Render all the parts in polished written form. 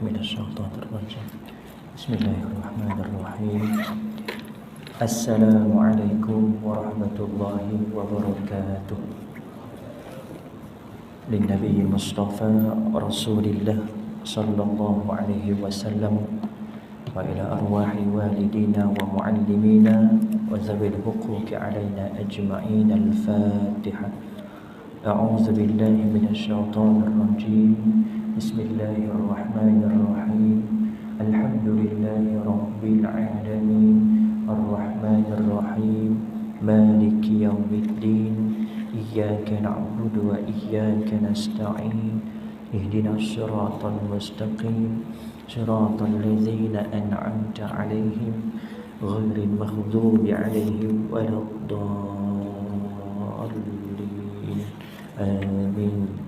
من الشيطان الرجيم بسم الله الرحمن الرحيم السلام عليكم ورحمة الله وبركاته للنبي المصطفى رسول الله صلى الله عليه وسلم وإلى أرواح والدينا ومعلمينا وذوي الحقوق علينا أجمعين الفاتحة أعوذ بالله من الشيطان الرجيم بسم الله الرحمن الرحيم الحمد لله رب العالمين الرحمن الرحيم مالك يوم الدين إياك نعبد وإياك نستعين اهدنا الصراط المستقيم صراط الذين أنعمت عليهم غير المغضوب عليهم ولا الضالين آمين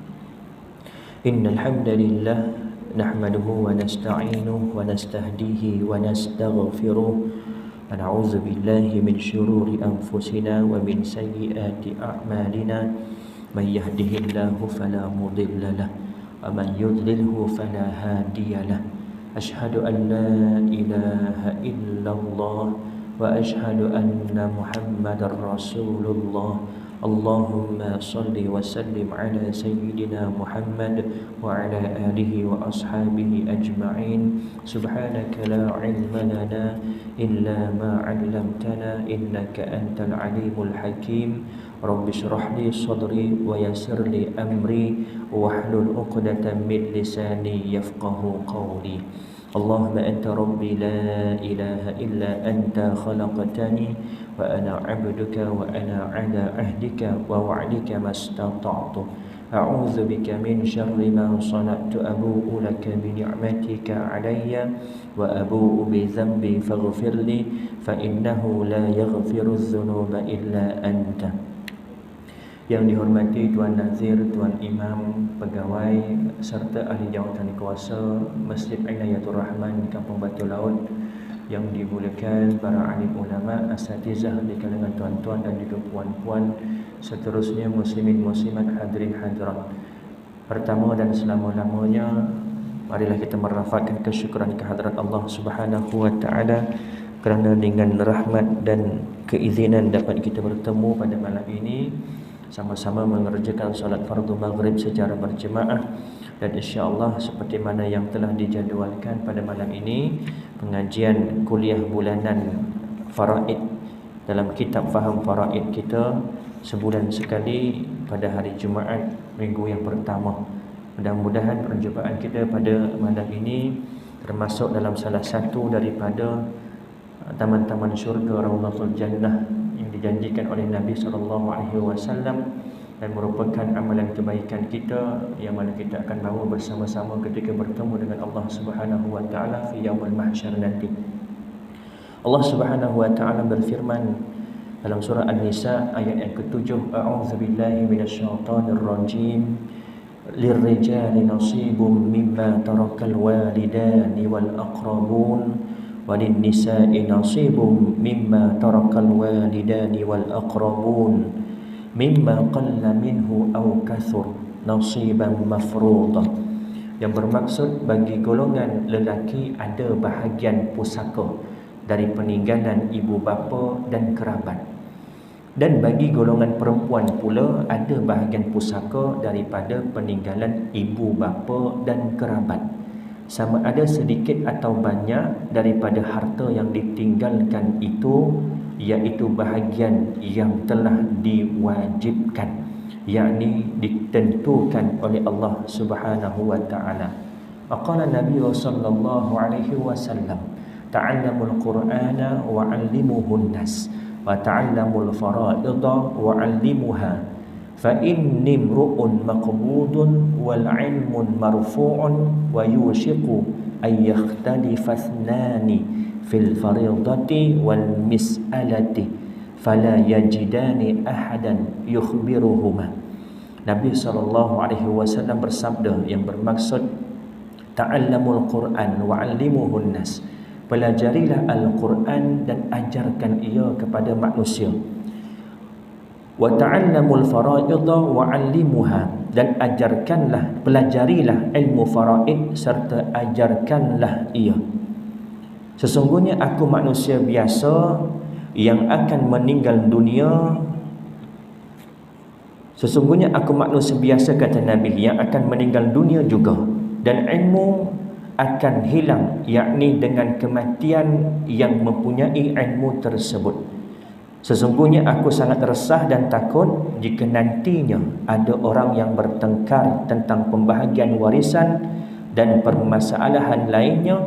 إن الحمد لله نحمده ونستعينه ونستهديه ونستغفره ونعوذ بالله من شرور أنفسنا ومن سيئات أعمالنا من يهده الله فلا مضل له ومن يضلله فلا هادي له أشهد أن لا إله إلا الله وأشهد أن محمدا رسول الله اللهم صل وسلم على سيدنا محمد وعلى آله وأصحابه أجمعين سبحانك لا علم لنا إلا ما علمتنا إنك أنت العليم الحكيم رب اشرح لي صدري ويسر لي أمري واحلل عقدة من لساني يفقه قولي اللهم أنت ربي لا إله إلا أنت خلقتني وأنا عبدك وأنا على عهدك ووعدك ما استطعت أعوذ بك من شر ما صنعت أبوء لك بنعمتك علي وأبوء بذنبي فاغفر لي فإنه لا يغفر الذنوب إلا أنت. Yang dihormati Tuan Nazir, Tuan Imam, pegawai serta ahli jawatan kuasa Masjid Inayatul Rahman di Kampung Batu Laut, yang dimuliakan para alim ulama, asatizah di kalangan tuan-tuan dan juga puan-puan, seterusnya muslimin muslimat hadirin hadirat. Pertama dan selama-lamanya, marilah kita merafakkan kesyukuran kehadrat Allah Subhanahu wa taala kerana dengan rahmat dan keizinan dapat kita bertemu pada malam ini, sama-sama mengerjakan solat fardu maghrib secara berjemaah, dan insya-Allah seperti mana yang telah dijadualkan pada malam ini, pengajian kuliah bulanan faraid dalam kitab Faham Faraid kita sebulan sekali pada hari Jumaat minggu yang pertama. Mudah-mudahan perjumpaan kita pada malam ini termasuk dalam salah satu daripada taman-taman syurga Raudhatul Jannah yang dijanjikan oleh Nabi SAW, dan merupakan amalan kebaikan kita yang mana kita akan bawa bersama-sama ketika bertemu dengan Allah Subhanahu wa taala fi yaumil mahsyar nanti. Allah Subhanahu wa taala berfirman dalam surah An-Nisa ayat yang ke-7, a'udzubillahi minasyaitonir rajim lirrijali nasibum mimma tarakal walidani wal aqrabun walinnisa'i nasibum mimma tarakal walidani wal aqrabun mimma qalla minhu aw kathur nasiban mafruḍa. Yang bermaksud bagi golongan lelaki ada bahagian pusaka dari peninggalan ibu bapa dan kerabat, dan bagi golongan perempuan pula ada bahagian pusaka daripada peninggalan ibu bapa dan kerabat, sama ada sedikit atau banyak daripada harta yang ditinggalkan itu, iaitu bahagian yang telah diwajibkan, yakni ditentukan oleh Allah Subhanahu wa taala. Aqala Nabi sallallahu alaihi wasallam, ta'allamul Qur'ana wa 'allimuhun nas wa ta'allamul fara'idha wa 'allimuha fa inni imru'un maqbudun wal 'ilmun marfu'un wa yushiqu ay yakhtalifa ithnani fil fariidati wal mis'alati fala yajidani ahadan yukhbiruhuma. Nabi SAW bersabda yang bermaksud ta'allamul Qur'an wa 'allimuhun nas, pelajarilah Al-Quran dan ajarkan ia kepada manusia. wa ta'allamul fara'idha wa 'allimuha, dan ajarkanlah, pelajarilah ilmu faraid serta ajarkanlah ia. Sesungguhnya aku manusia biasa yang akan meninggal dunia. Sesungguhnya aku manusia biasa, kata Nabi, yang akan meninggal dunia juga, dan ilmu akan hilang, yakni dengan kematian yang mempunyai ilmu tersebut. Sesungguhnya aku sangat resah dan takut jika nantinya ada orang yang bertengkar tentang pembahagian warisan dan permasalahan lainnya,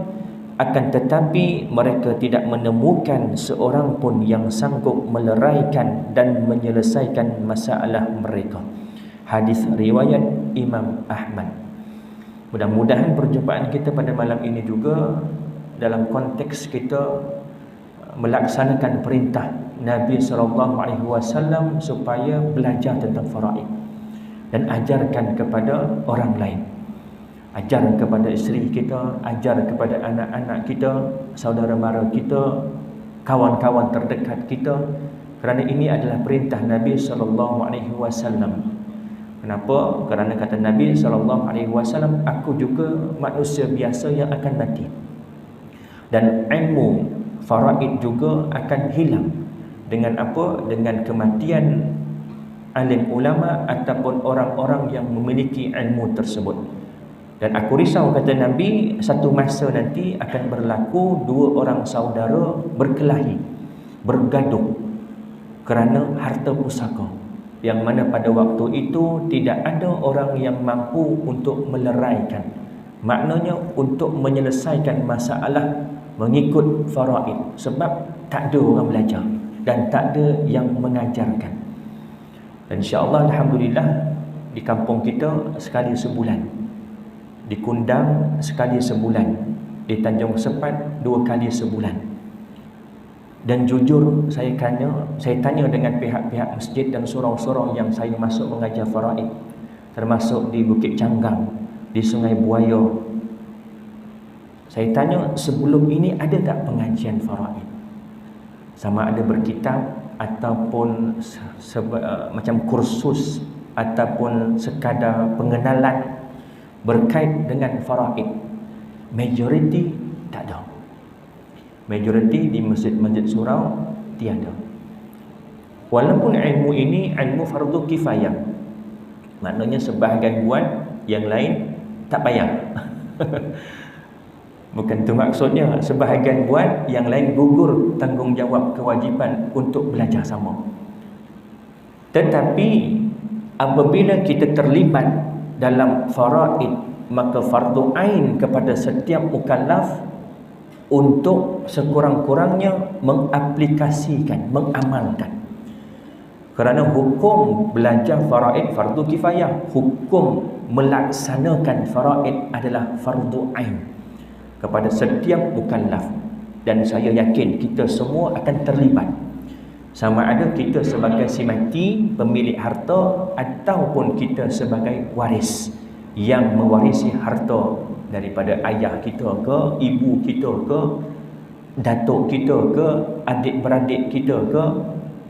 akan tetapi mereka tidak menemukan seorang pun yang sanggup meleraikan dan menyelesaikan masalah mereka. Hadis riwayat Imam Ahmad. Mudah-mudahan perjumpaan kita pada malam ini juga dalam konteks kita melaksanakan perintah Nabi SAW supaya belajar tentang faraid dan ajarkan kepada orang lain. Ajar kepada isteri kita, ajar kepada anak-anak kita, saudara mara kita, kawan-kawan terdekat kita, kerana ini adalah perintah Nabi SAW. Kenapa? Kerana kata Nabi SAW, aku juga manusia biasa yang akan mati, dan ilmu faraid juga akan hilang. Dengan apa? Dengan kematian alim ulama ataupun orang-orang yang memiliki ilmu tersebut. Dan aku risau, kata Nabi, satu masa nanti akan berlaku dua orang saudara berkelahi, bergaduh kerana harta pusaka, yang mana pada waktu itu tidak ada orang yang mampu untuk meleraikan, maknanya untuk menyelesaikan masalah mengikut faraid, sebab tak ada orang belajar dan tak ada yang mengajarkan. Dan insya-Allah, alhamdulillah, di kampung kita sekali sebulan, di Kundang sekali sebulan, di Tanjung Sepat 2 kali sebulan. Dan jujur saya tanya dengan pihak-pihak masjid dan surau-surau yang saya masuk mengajar faraid, termasuk di Bukit Canggang, di Sungai Buaya. Saya tanya, sebelum ini ada tak pengajian faraid? Sama ada berkitab ataupun macam kursus ataupun sekadar pengenalan berkait dengan faraid. Majoriti tak ada. Majoriti di masjid-masjid surau tiada. Walaupun ilmu ini ilmu fardu kifayah, maknanya sebahagian buat, yang lain tak payah. Bukan itu maksudnya, sebahagian buat, yang lain gugur tanggungjawab kewajipan untuk belajar sama. Tetapi apabila kita terlibat dalam faraid, maka fardu ain kepada setiap mukallaf untuk sekurang-kurangnya mengaplikasikan, mengamalkan. Kerana hukum belajar faraid fardu kifayah, hukum melaksanakan faraid adalah fardu ain kepada setiap mukallaf. Dan saya yakin kita semua akan terlibat, sama ada kita sebagai si mati, pemilik harta, ataupun kita sebagai waris yang mewarisi harta daripada ayah kita ke, ibu kita ke, datuk kita ke, adik-beradik kita ke,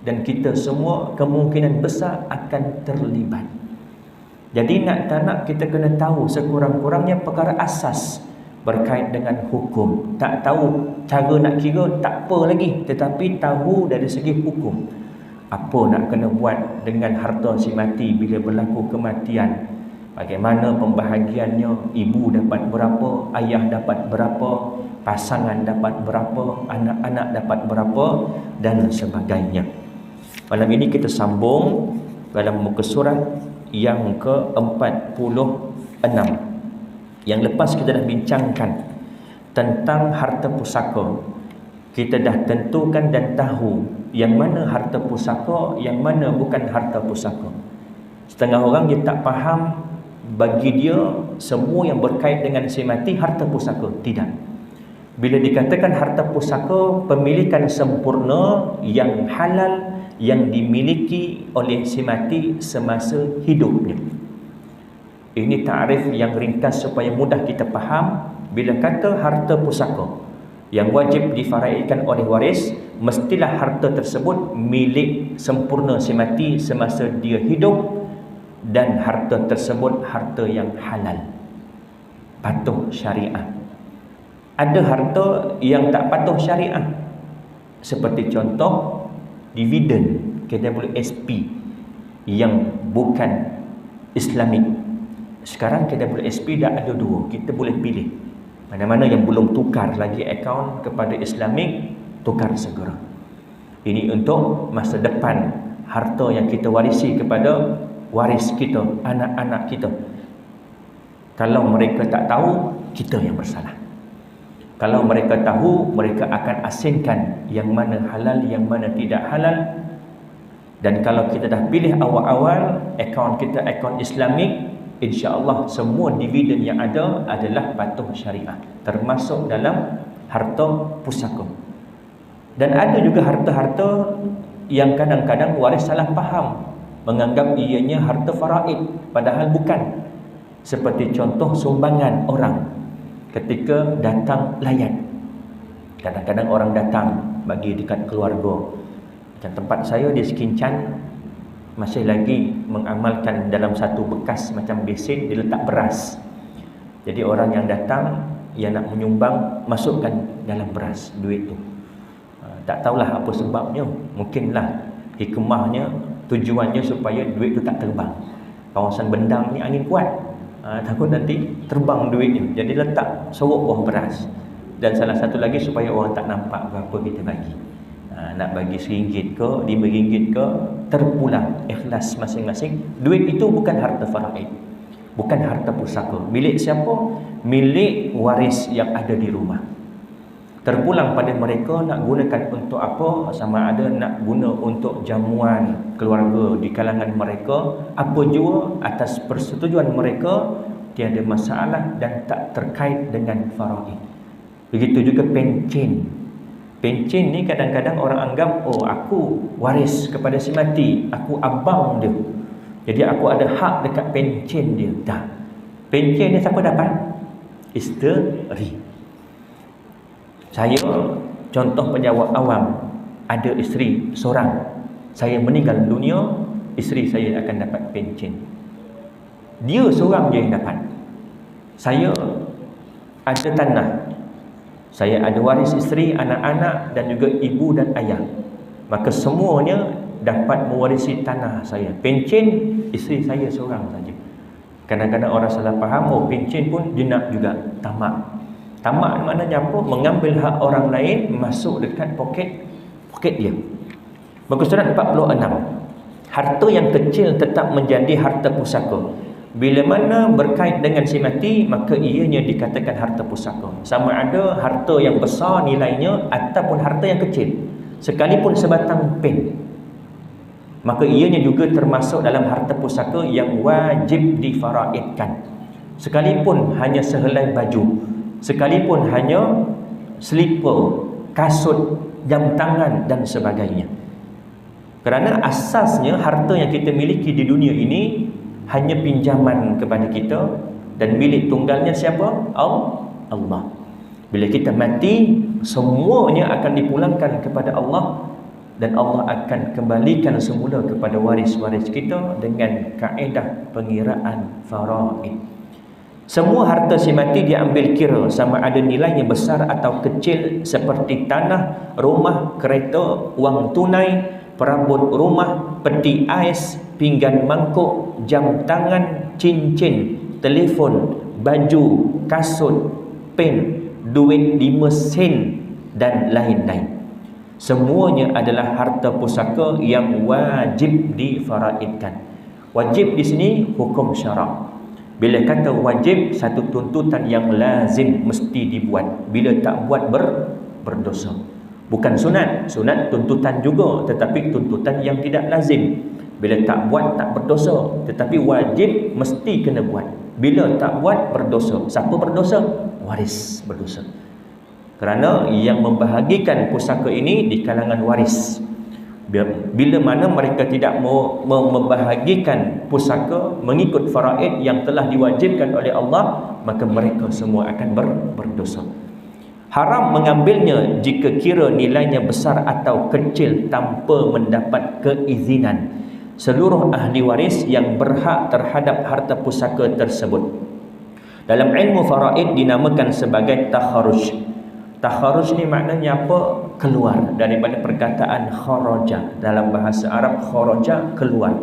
dan kita semua kemungkinan besar akan terlibat. Jadi tak nak kita kena tahu sekurang-kurangnya perkara asas berkait dengan hukum. Tak tahu cara nak kira tak apa lagi, tetapi tahu dari segi hukum apa nak kena buat dengan harta si mati bila berlaku kematian, bagaimana pembahagiannya, ibu dapat berapa, ayah dapat berapa, pasangan dapat berapa, anak-anak dapat berapa, dan sebagainya. Malam ini kita sambung dalam muka surat yang ke-46. Yang lepas kita dah bincangkan tentang harta pusaka. Kita dah tentukan dan tahu yang mana harta pusaka, yang mana bukan harta pusaka. Setengah orang dia tak faham, bagi dia semua yang berkait dengan si mati harta pusaka. Tidak. Bila dikatakan harta pusaka, pemilikan sempurna yang halal yang dimiliki oleh si mati semasa hidupnya. Ini ta'rif yang ringkas supaya mudah kita faham. Bila kata harta pusaka, Yang wajib difaraidkan oleh waris, mestilah harta tersebut milik sempurna si mati semasa dia hidup, dan harta tersebut harta yang halal, patuh syariah. Ada harta yang tak patuh syariah, seperti contoh dividen, KWSP yang bukan Islamik. Sekarang KWSP dah ada dua, kita boleh pilih. Mana-mana yang belum tukar lagi akaun kepada Islamik, tukar segera. Ini untuk masa depan harta yang kita warisi kepada waris kita, anak-anak kita. Kalau mereka tak tahu, kita yang bersalah. Kalau mereka tahu, mereka akan asingkan yang mana halal, yang mana tidak halal. Dan kalau kita dah pilih awal-awal akaun kita akaun Islamik, insya-Allah semua dividen yang ada adalah patuh syariah, termasuk dalam harta pusaka. Dan ada juga harta-harta yang kadang-kadang waris salah faham, menganggap ianya harta faraid, padahal bukan. Seperti contoh sumbangan orang ketika datang layan. Kadang-kadang orang datang bagi dekat keluarga. Macam tempat saya di Sekincan masih lagi mengamalkan dalam satu bekas macam besin diletak beras. Jadi orang yang datang yang nak menyumbang, masukkan dalam beras duit tu. Tak tahulah apa sebabnya. Mungkinlah hikmahnya, tujuannya supaya duit tu tak terbang. Kawasan Bendang ni angin kuat, takut nanti terbang duitnya. Jadi letak sorok bawah beras. Dan salah satu lagi supaya orang tak nampak berapa kita bagi. Nak bagi RM1 ke RM5 ke, terpulang ikhlas masing-masing. Duit itu bukan harta faraid, bukan harta pusaka. Milik siapa? Milik waris yang ada di rumah. Terpulang pada mereka nak gunakan untuk apa, sama ada nak guna untuk jamuan keluarga di kalangan mereka, apa jua atas persetujuan mereka, tiada masalah dan tak terkait dengan faraid. Begitu juga pencen. Pencen ni kadang-kadang orang anggap, oh aku waris kepada si mati, aku abang dia, jadi aku ada hak dekat pencen dia. Tak. Pencen ni siapa dapat? Isteri. Saya contoh penjawab awam, ada isteri seorang, saya meninggal dunia, isteri saya akan dapat pencen. Dia seorang je yang dapat. Saya ada tanah, saya ada waris isteri, anak-anak dan juga ibu dan ayah, maka semuanya dapat mewarisi tanah saya. Pencen isteri saya seorang saja. Kadang-kadang orang salah faham, oh pencen pun dia nak juga. Tamak. Tamak maknanya apa? Mengambil hak orang lain masuk dekat poket dia. Muka surat 46. Harta yang kecil tetap menjadi harta pusaka. Bila mana berkait dengan si mati, maka ianya dikatakan harta pusaka. Sama ada harta yang besar nilainya ataupun harta yang kecil, sekalipun sebatang pen, maka ianya juga termasuk dalam harta pusaka yang wajib difaraidkan. Sekalipun hanya sehelai baju, sekalipun hanya slipper, kasut, jam tangan dan sebagainya. Kerana asasnya harta yang kita miliki di dunia ini hanya pinjaman kepada kita, dan milik tunggalnya siapa? Allah. Bila kita mati, semuanya akan dipulangkan kepada Allah, dan Allah akan kembalikan semula kepada waris-waris kita dengan kaedah pengiraan faraid. Semua harta si mati diambil kira sama ada nilainya besar atau kecil, seperti tanah, rumah, kereta, wang tunai, perabot rumah, peti ais, pinggan mangkuk, jam tangan, cincin, telefon, baju, kasut, pen, duit 5 sen dan lain-lain. Semuanya adalah harta pusaka yang wajib difaraidkan. Wajib di sini hukum syarak. Bila kata wajib, satu tuntutan yang lazim mesti dibuat. Bila tak buat berdosa. Bukan sunat. Sunat tuntutan juga, tetapi tuntutan yang tidak lazim. Bila tak buat tak berdosa, tetapi wajib mesti kena buat. Bila tak buat berdosa. Siapa berdosa? Waris berdosa. Kerana yang membahagikan pusaka ini di kalangan waris. Bila mana mereka tidak membahagikan pusaka mengikut faraid yang telah diwajibkan oleh Allah, maka mereka semua akan berdosa. Haram mengambilnya jika kira nilainya besar atau kecil tanpa mendapat keizinan seluruh ahli waris yang berhak terhadap harta pusaka tersebut. Dalam ilmu faraid dinamakan sebagai takharuj. Takharuj ni maknanya apa? Keluar daripada perkataan kharaja. Dalam bahasa Arab kharaja keluar.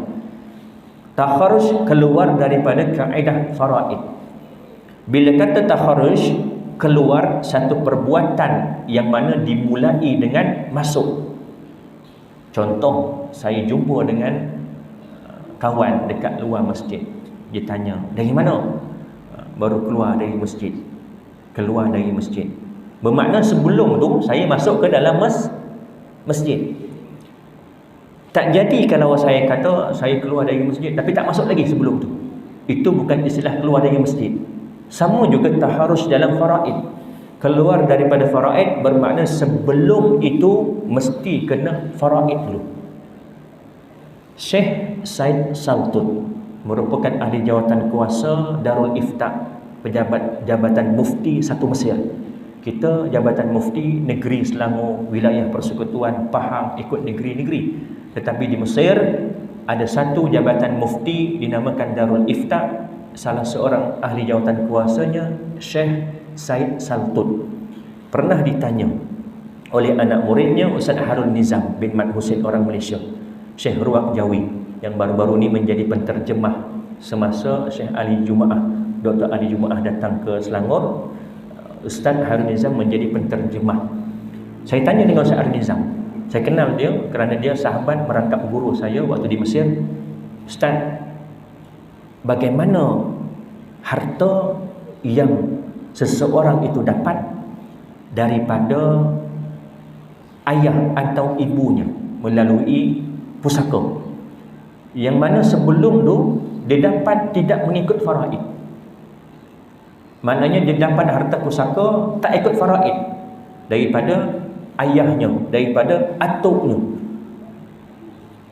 Takharuj keluar daripada kaedah faraid. Bila kata takharuj, keluar satu perbuatan yang mana dimulai dengan masuk. Contoh, saya jumpa dengan kawan dekat luar masjid. Dia tanya, dari mana? Baru keluar dari masjid. Keluar dari masjid. Bermakna sebelum tu saya masuk ke dalam masjid. Tak jadi kalau saya kata saya keluar dari masjid tapi tak masuk lagi sebelum tu. Itu bukan istilah keluar dari masjid. Sama juga taharus dalam faraid. Keluar daripada faraid bermakna sebelum itu mesti kena faraid dulu. Syekh Said Saltut merupakan ahli jawatan kuasa Darul Ifta, pejabat jabatan mufti satu Mesir. Kita jabatan mufti negeri Selangor, wilayah persekutuan Pahang ikut negeri-negeri. Tetapi di Mesir ada satu jabatan mufti dinamakan Darul Ifta. Salah seorang ahli jawatan kuasanya Syekh Said Saltut pernah ditanya oleh anak muridnya Ustaz Harun Nizam bin Mat Husin orang Malaysia, Syekh Ruwaq Jawi yang baru-baru ni menjadi penterjemah semasa Syekh Ali Jumaah, Dr. Ali Jumaah datang ke Selangor. Ustaz Harun Nizam menjadi penterjemah. Saya tanya dengan Ustaz Harun Nizam, saya kenal dia kerana dia sahabat merangkap guru saya waktu di Mesir. Ustaz, bagaimana harta yang seseorang itu dapat daripada ayah atau ibunya melalui pusaka, yang mana sebelum tu dia dapat tidak mengikut faraid. Maknanya dia dapat harta pusaka tak ikut faraid daripada ayahnya, daripada atuknya.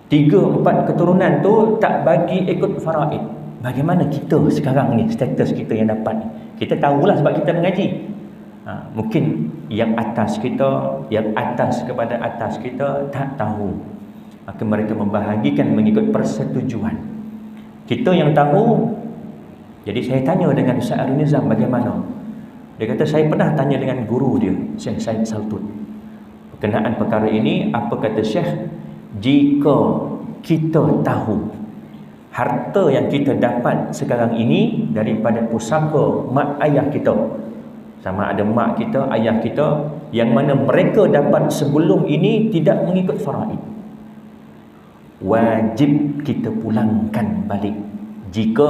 3-4 keturunan tu tak bagi ikut faraid. Bagaimana kita sekarang ni, status kita yang dapat ni? Kita tahulah sebab kita mengaji. Mungkin yang atas kita, yang atas kepada atas kita tak tahu. Maka mereka membahagikan mengikut persetujuan. Kita yang tahu. Jadi saya tanya dengan Ustaz Harun Nizam bagaimana. Dia kata saya pernah tanya dengan guru dia, Syekh Said Saltut, berkenaan perkara ini. Apa kata Syekh? Jika kita tahu harta yang kita dapat sekarang ini daripada pusaka mak ayah kita, sama ada mak kita, ayah kita, yang mana mereka dapat sebelum ini tidak mengikut faraid, wajib kita pulangkan balik. Jika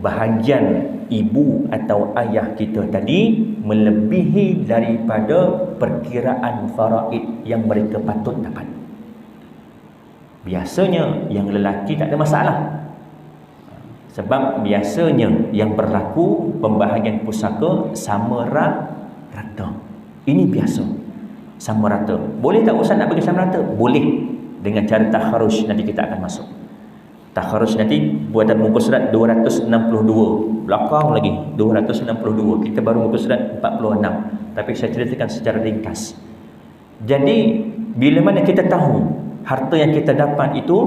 bahagian ibu atau ayah kita tadi melebihi daripada perkiraan faraid yang mereka patut dapat. Biasanya yang lelaki tak ada masalah, sebab biasanya yang berlaku pembahagian pusaka sama rata. Ini biasa, sama rata. Boleh tak Ustaz nak bagi sama rata? Boleh, dengan cara takharuj. Nanti kita akan masuk takharuj nanti, buatan muka surat 262 belakang lagi 262. Kita baru muka surat 46, tapi saya ceritakan secara ringkas. Jadi bila mana kita tahu harta yang kita dapat itu,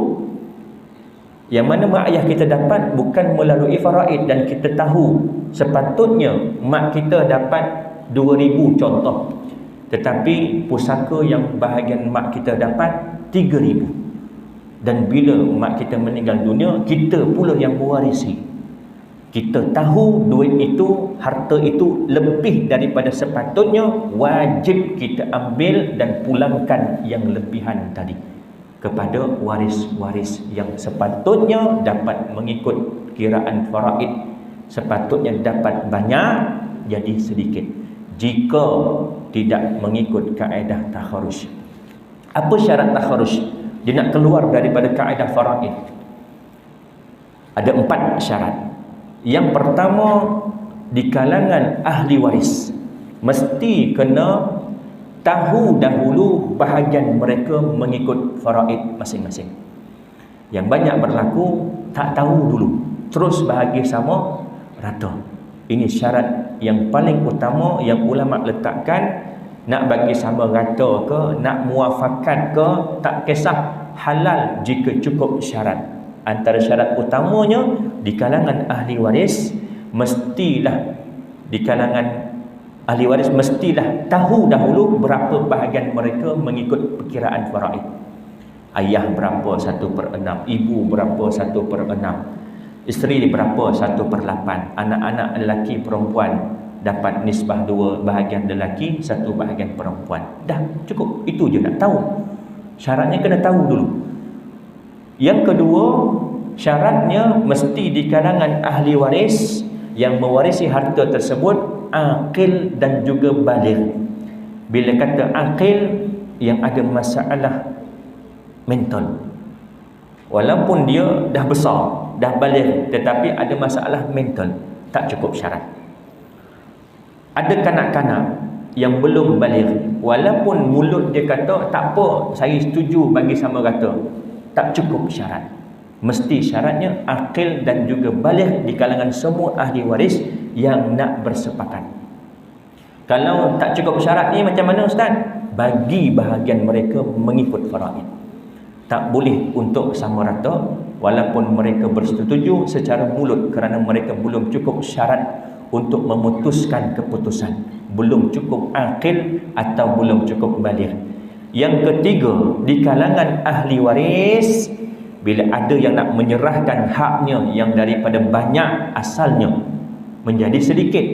yang mana mak ayah kita dapat bukan melalui faraid, dan kita tahu sepatutnya mak kita dapat 2,000 contoh, tetapi pusaka yang bahagian mak kita dapat 3,000, dan bila mak kita meninggal dunia, kita pula yang mewarisi. Kita tahu duit itu, harta itu lebih daripada sepatutnya, wajib kita ambil dan pulangkan yang lebihan tadi kepada waris-waris yang sepatutnya dapat mengikut kiraan faraid. Sepatutnya dapat banyak, jadi sedikit jika tidak mengikut kaedah takharuj. Apa syarat takharuj? Dia nak keluar daripada kaedah faraid. Ada 4 syarat. Yang pertama, di kalangan ahli waris mesti kena tahu dahulu bahagian mereka mengikut faraid masing-masing. Yang banyak berlaku tak tahu dulu, terus bahagi sama rata. Ini syarat yang paling utama yang ulama letakkan, nak bagi sama rata ke, nak muafakat ke, tak kisah, halal jika cukup syarat. Antara syarat utamanya di kalangan ahli waris mestilah tahu dahulu berapa bahagian mereka mengikut perkiraan faraid. Ayah berapa 1/6, ibu berapa 1/6, isteri berapa 1/8, anak-anak lelaki perempuan dapat nisbah 2 bahagian lelaki, 1 bahagian perempuan. Dah cukup, itu je nak tahu. Syaratnya kena tahu dulu. Yang kedua, syaratnya mesti di kalangan ahli waris yang mewarisi harta tersebut aqil dan juga baligh. Bila kata aqil, yang ada masalah mental. Walaupun dia dah besar, dah baligh, tetapi ada masalah mental, tak cukup syarat. Ada kanak-kanak yang belum baligh, walaupun mulut dia kata tak apa, saya setuju bagi sama rata, tak cukup syarat. Mesti syaratnya aqil dan juga baligh di kalangan semua ahli waris yang nak bersepakat. Kalau tak cukup syarat ni macam mana ustaz? Bagi bahagian mereka mengikut faraid. Tak boleh untuk sama rata walaupun mereka bersetuju secara mulut, kerana mereka belum cukup syarat untuk memutuskan keputusan, belum cukup aqil atau belum cukup baligh. Yang ketiga, di kalangan ahli waris, bila ada yang nak menyerahkan haknya yang daripada banyak asalnya menjadi sedikit,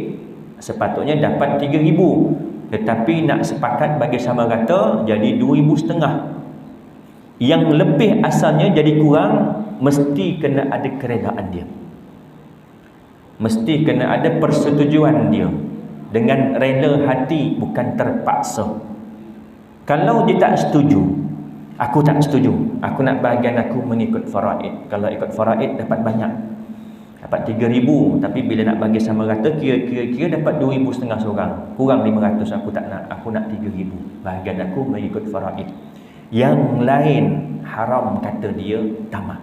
sepatutnya dapat 3,000, tetapi nak sepakat bagi sama rata jadi 2,500. Yang lebih asalnya jadi kurang, mesti kena ada keredaan dia, mesti kena ada persetujuan dia dengan rela hati, bukan terpaksa. Kalau dia tak setuju, aku tak setuju, aku nak bahagian aku mengikut faraid. Kalau ikut faraid dapat banyak, dapat 3,000, tapi bila nak bagi sama rata kira-kira dapat 2,500 seorang, kurang 500. Aku tak nak, aku nak 3,000, bahagian aku mengikut faraid. Yang lain haram, kata dia tamak.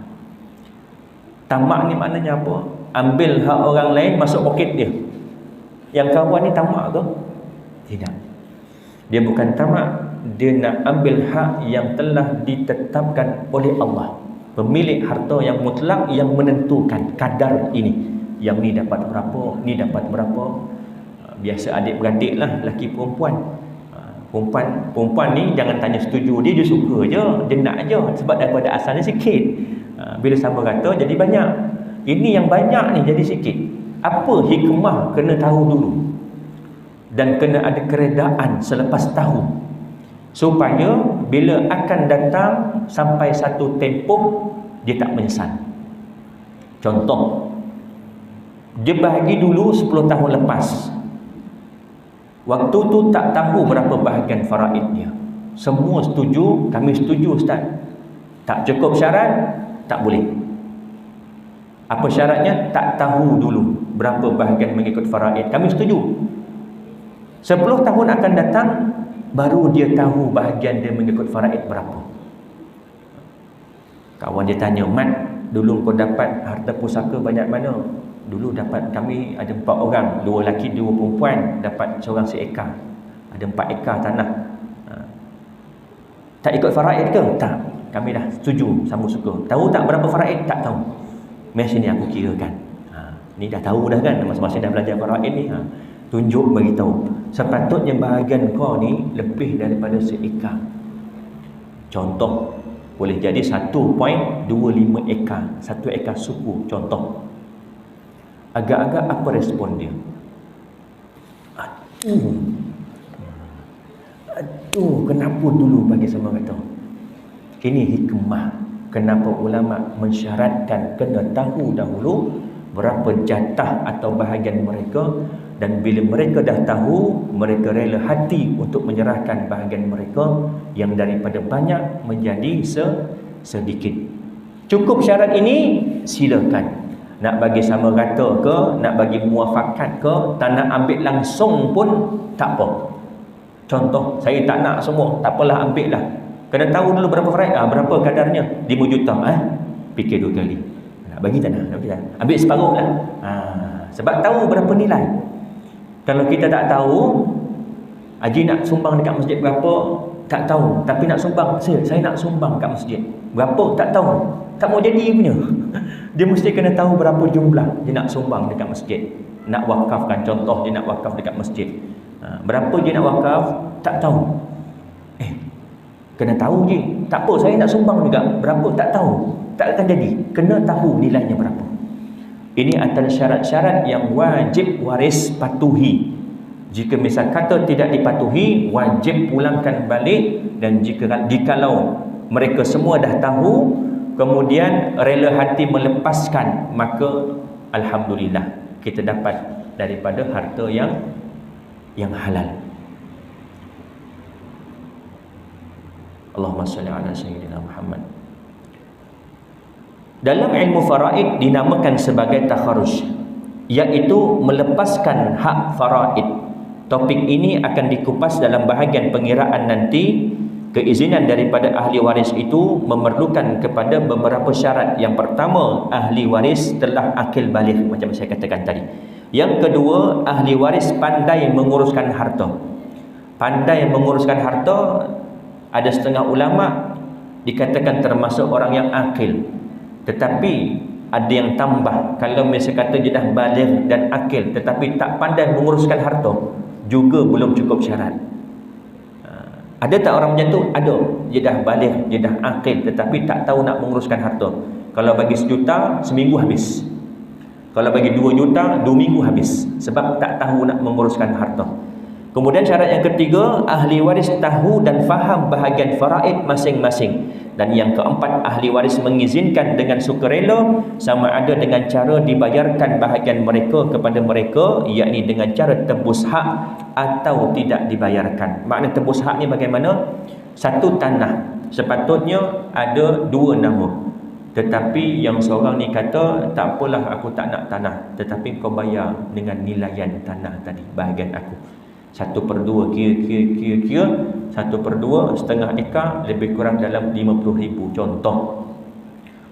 Tamak ni maknanya apa? Ambil hak orang lain masuk poket dia. Yang kawan ni tamak ke? Tidak. Dia bukan tamak, dia nak ambil hak yang telah ditetapkan oleh Allah, pemilik harta yang mutlak, yang menentukan kadar ini. Yang ni dapat berapa, ni dapat berapa. Biasa adik-beradik lah, lelaki perempuan. Perempuan ni jangan tanya setuju, dia suka je, dia nak je, sebab daripada asalnya sikit. Bila sama rata jadi banyak. Ini yang banyak ni jadi sikit. Apa hikmah? Kena tahu dulu, dan kena ada keredaan selepas tahu, supaya bila akan datang sampai satu tempoh dia tak menyesal. Contoh, dia bahagi dulu 10 tahun lepas, waktu tu tak tahu berapa bahagian faraid dia. Semua setuju, kami setuju ustaz. Tak cukup syarat, tak boleh. Apa syaratnya? Tak tahu dulu berapa bahagian mengikut faraid. Kami setuju. 10 tahun akan datang, baru dia tahu bahagian dia mengikut faraid berapa. Kawan dia tanya, Mat, dulu kau dapat harta pusaka banyak mana? Dulu dapat, kami ada 4 orang, 2 lelaki 2 perempuan, dapat seorang seekar, ada 4 ekar tanah. Tak ikut faraid ke? Tak, kami dah setuju, sama suka. Tahu tak berapa faraid? Tak tahu. Mari sini aku kirakan. Ni dah tahu dah kan, masing-masing dah belajar faraid ni. Tunjuk, bagi tahu. Sepatutnya bahagian kau ni lebih daripada seekar. Contoh, boleh jadi 1.25 ekar, 1 ekar suku, contoh. Agak-agak apa respon dia? Aduh, kenapa dulu bagi sama kata? Ini hikmah kenapa ulama mensyaratkan kena tahu dahulu berapa jatah atau bahagian mereka, dan bila mereka dah tahu, mereka rela hati untuk menyerahkan bahagian mereka yang daripada banyak menjadi sedikit. Cukup syarat ini, silakan. Nak bagi sama rata ke, nak bagi muafakat ke, tak nak ambil langsung pun tak apa. Contoh, saya tak nak semua, tak apalah, ambil lah. Kena tahu dulu berapa faraid, berapa kadarnya, 5 juta. Fikir 2 kali. Nak bagi tak nak, ambil separuh lah. Sebab tahu berapa nilai. Kalau kita tak tahu, Haji nak sumbang dekat masjid berapa, tak tahu. Tapi nak sumbang, saya nak sumbang kat masjid. Berapa, tak tahu. Tak mau jadi punya. Dia mesti kena tahu berapa jumlah dia nak sumbang dekat masjid. Nak wakafkan, contoh dia nak wakaf dekat masjid. Berapa dia nak wakaf, tak tahu. Kena tahu je. Tak apa, saya nak sumbang juga. Berapa, tak tahu. Tak akan jadi. Kena tahu nilainya berapa. Ini antara syarat-syarat yang wajib waris patuhi. Jika misal kata tidak dipatuhi, wajib pulangkan balik. Dan jikalau mereka semua dah tahu, kemudian rela hati melepaskan, maka alhamdulillah, kita dapat daripada harta yang halal. Allahumma salli ala sayyidina Muhammad. Dalam ilmu faraid dinamakan sebagai takharuj, iaitu melepaskan hak faraid. Topik ini akan dikupas dalam bahagian pengiraan nanti. Keizinan daripada ahli waris itu memerlukan kepada beberapa syarat. Yang pertama, ahli waris telah akil baligh, macam saya katakan tadi. Yang kedua, ahli waris pandai menguruskan harta. Pandai menguruskan harta, ada setengah ulama dikatakan termasuk orang yang akil. Tetapi ada yang tambah, kalau misalnya kata dia dah baligh dan akil tetapi tak pandai menguruskan harta, juga belum cukup syarat. Ada tak orang macam tu? Ada. Dia dah baligh, dia dah akil tetapi tak tahu nak menguruskan harta. Kalau bagi 1 juta, seminggu habis. Kalau bagi 2 juta, 2 minggu habis. Sebab tak tahu nak menguruskan harta. Kemudian syarat yang ketiga, ahli waris tahu dan faham bahagian faraid masing-masing. Dan yang keempat, ahli waris mengizinkan dengan sukarela, sama ada dengan cara dibayarkan bahagian mereka kepada mereka, yakni dengan cara tebus hak atau tidak dibayarkan. Makna tebus hak ni bagaimana? Satu tanah sepatutnya ada 2 nama, tetapi yang seorang ni kata, tak apalah, aku tak nak tanah, tetapi kau bayar dengan nilaian tanah tadi, bahagian aku 1/2, kira 1/2, setengah ekar, lebih kurang dalam 50,000 contoh.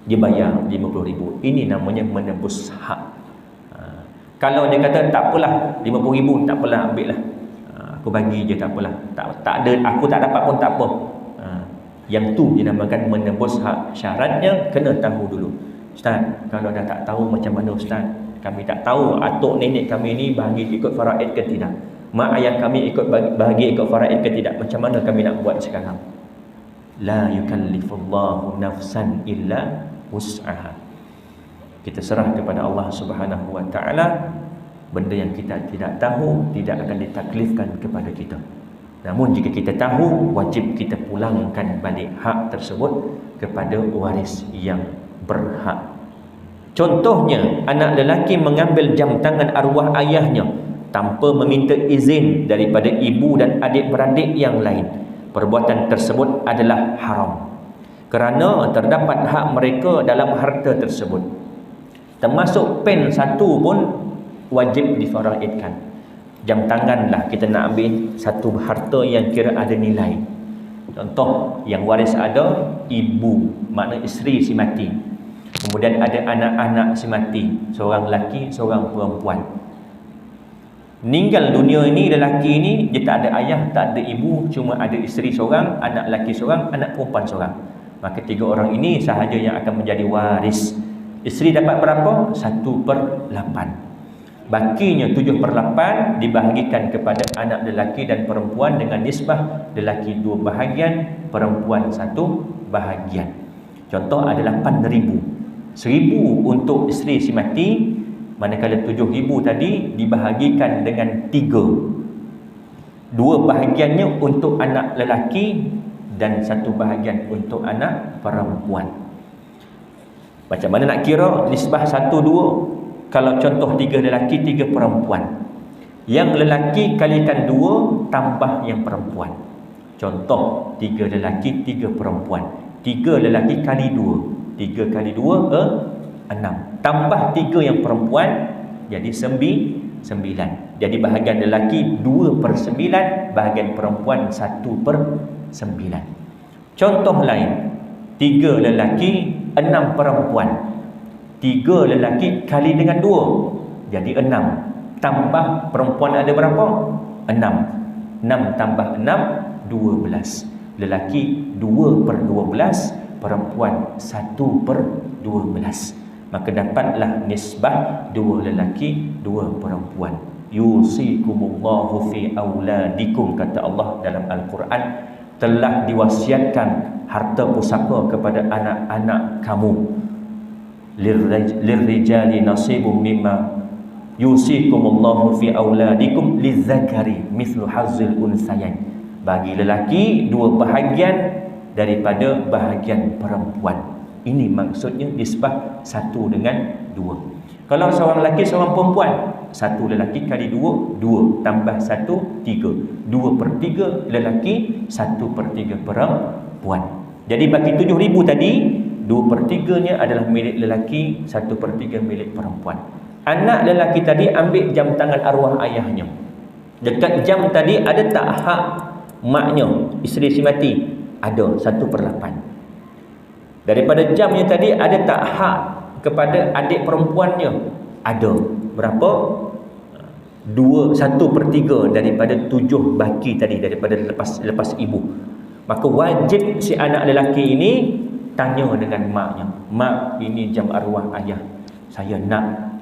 Dia bayar 50,000. Ini namanya menebus hak. Kalau dia kata tak apalah, 50,000 tak apalah, ambil lah, aku bagi je, tak apalah, tak ada, aku tak dapat pun tak apa. Yang tu dinamakan menebus hak. Syaratnya kena tahu dulu. Ustaz, kalau dah tak tahu macam mana Ustaz? Kami tak tahu atuk nenek kami ni bahagi ikut faraid ke tidak, mak ayah kami ikut bahagi ikut faraid ke tidak, macam mana kami nak buat sekarang? La yukallifullahu nafsan illa wus'aha. Kita serah kepada Allah Subhanahu wa taala. Benda yang kita tidak tahu tidak akan ditaklifkan kepada kita. Namun jika kita tahu, wajib kita pulangkan balik hak tersebut kepada waris yang berhak. Contohnya, anak lelaki mengambil jam tangan arwah ayahnya tanpa meminta izin daripada ibu dan adik-beradik yang lain. Perbuatan tersebut adalah haram, kerana terdapat hak mereka dalam harta tersebut. Termasuk pen satu pun wajib difaraidkan. Jam tangan lah kita nak ambil satu harta yang kira ada nilai. Contoh, yang waris ada ibu, makna isteri si mati. Kemudian ada anak-anak si mati, seorang lelaki, seorang perempuan. Meninggal dunia ini, lelaki ini dia tak ada ayah, tak ada ibu, cuma ada isteri seorang, anak lelaki seorang, anak perempuan seorang. Maka 3 orang ini sahaja yang akan menjadi waris. Isteri dapat berapa? 1/8. Bakinya 7/8 dibahagikan kepada anak lelaki dan perempuan dengan nisbah lelaki 2 bahagian, perempuan 1 bahagian. Contoh adalah 8,000. 1,000 untuk isteri si mati, manakala 7,000 tadi dibahagikan dengan 3. 2 bahagiannya untuk anak lelaki dan 1 bahagian untuk anak perempuan. Macam mana nak kira nisbah 1/2? Kalau contoh 3 lelaki, 3 perempuan. Yang lelaki kalikan 2 tambah yang perempuan. Contoh 3 lelaki, 3 perempuan. 3 lelaki kali 2. 3 kali 2 6. Tambah 3 yang perempuan, jadi 9. Jadi bahagian lelaki 2/9, bahagian perempuan 1/9. Contoh lain, 3 lelaki, 6 perempuan. 3 lelaki kali dengan 2, jadi 6. tambah perempuan ada berapa? 6. 6 tambah 6, 12. Lelaki 2/12, perempuan 1/12. Maka dapatlah nisbah 2 lelaki, 2 perempuan. Yusikumullahu fi auladikum, kata Allah dalam Al-Quran, telah diwasiatkan harta pusaka kepada anak-anak kamu. Lirrijali nasibum mimma yusikumullahu fi auladikum lizzakari mithlu hazzil unsayain. Bagi lelaki 2 bahagian daripada bahagian perempuan. Ini maksudnya nisbah 1 dengan 2. Kalau seorang lelaki, seorang perempuan, 1 lelaki kali 2, 2 tambah 1, 3. 2/3 lelaki, 1/3 perempuan. Jadi bagi 7,000 tadi, 2/3-nya adalah milik lelaki, 1/3 milik perempuan. Anak lelaki tadi ambil jam tangan arwah ayahnya. Dekat jam tadi ada tak hak maknya, isteri si mati? Ada, 1/8. Daripada jamnya tadi ada tak hak kepada adik perempuannya? Ada. Berapa? 1/3 daripada 7 baki tadi, daripada lepas ibu. Maka wajib si anak lelaki ini tanya dengan maknya. Mak, ini jam arwah ayah, saya nak,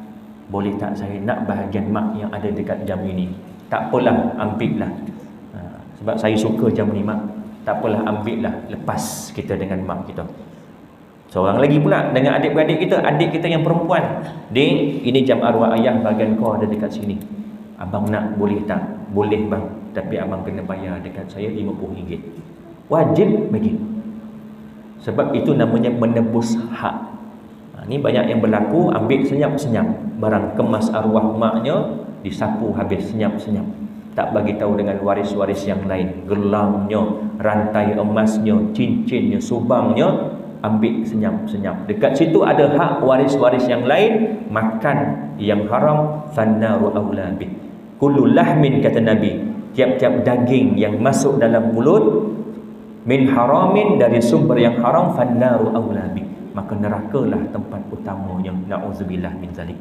boleh tak saya nak bahagian mak yang ada dekat jam ini? Tak apalah, ambillah. Sebab saya suka jam ni mak. Tak apalah, ambillah, lepas kita dengan mak kita. Seorang lagi pula dengan adik-beradik kita, adik kita yang perempuan. Dek, ini jam arwah ayah, bahagian kau ada dekat sini. Abang nak, boleh tak? Boleh bang, tapi abang kena bayar dekat saya RM50. Wajib bagi. Sebab itu namanya menebus hak. Ni banyak yang berlaku, ambil senyap-senyap. Barang kemas arwah maknya disapu habis, senyap-senyap. Tak bagi tahu dengan waris-waris yang lain. Gelangnya, rantai emasnya, cincinnya, subangnya, ambil senyap-senyap. Dekat situ ada hak waris-waris yang lain. Makan yang haram, fannaru aula bih. Kullu lahmin, kata Nabi, tiap-tiap daging yang masuk dalam mulut, min haramin, dari sumber yang haram, fannaru aula bih, maka nerakalah tempat utamanya. Na'udzubillah min zalik.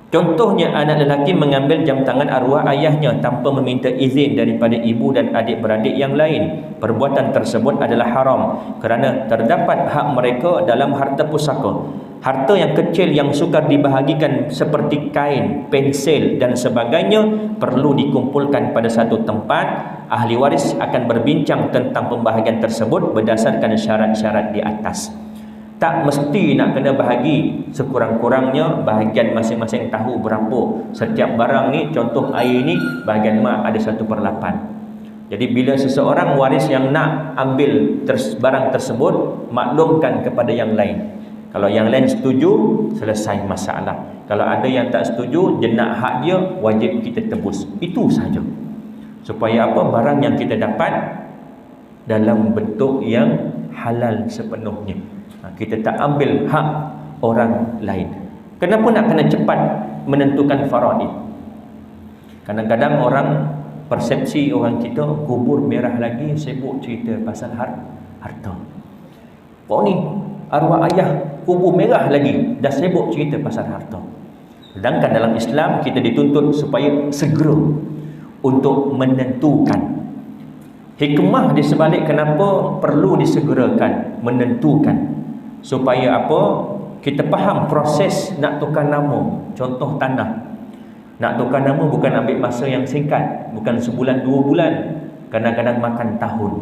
Contohnya, anak lelaki mengambil jam tangan arwah ayahnya tanpa meminta izin daripada ibu dan adik-beradik yang lain. Perbuatan tersebut adalah haram kerana terdapat hak mereka dalam harta pusaka. Harta yang kecil yang sukar dibahagikan seperti kain, pensil dan sebagainya perlu dikumpulkan pada satu tempat. Ahli waris akan berbincang tentang pembahagian tersebut berdasarkan syarat-syarat di atas. Tak mesti nak kena bahagi, sekurang-kurangnya bahagian masing-masing tahu berapa setiap barang ni. Contoh air ni, bahagian mak ada 1/8. Jadi bila seseorang waris yang nak ambil barang tersebut, maklumkan kepada yang lain. Kalau yang lain setuju, selesai masalah. Kalau ada yang tak setuju, jenak hak dia, wajib kita tebus. Itu saja. Supaya apa? Barang yang kita dapat dalam bentuk yang halal sepenuhnya. Kita tak ambil hak orang lain. Kenapa nak kena cepat menentukan faraid? Kadang-kadang orang, persepsi orang kita, kubur merah lagi sibuk cerita pasal harta. Kau ni arwah ayah kubur merah lagi dah sibuk cerita pasal harta. Sedangkan dalam Islam kita dituntut supaya segera untuk menentukan. Hikmah di sebalik kenapa perlu disegerakan menentukan, supaya apa? Kita faham proses nak tukar nama. Contoh tanah. Nak tukar nama bukan ambil masa yang singkat, bukan sebulan 2 bulan. Kadang-kadang makan tahun.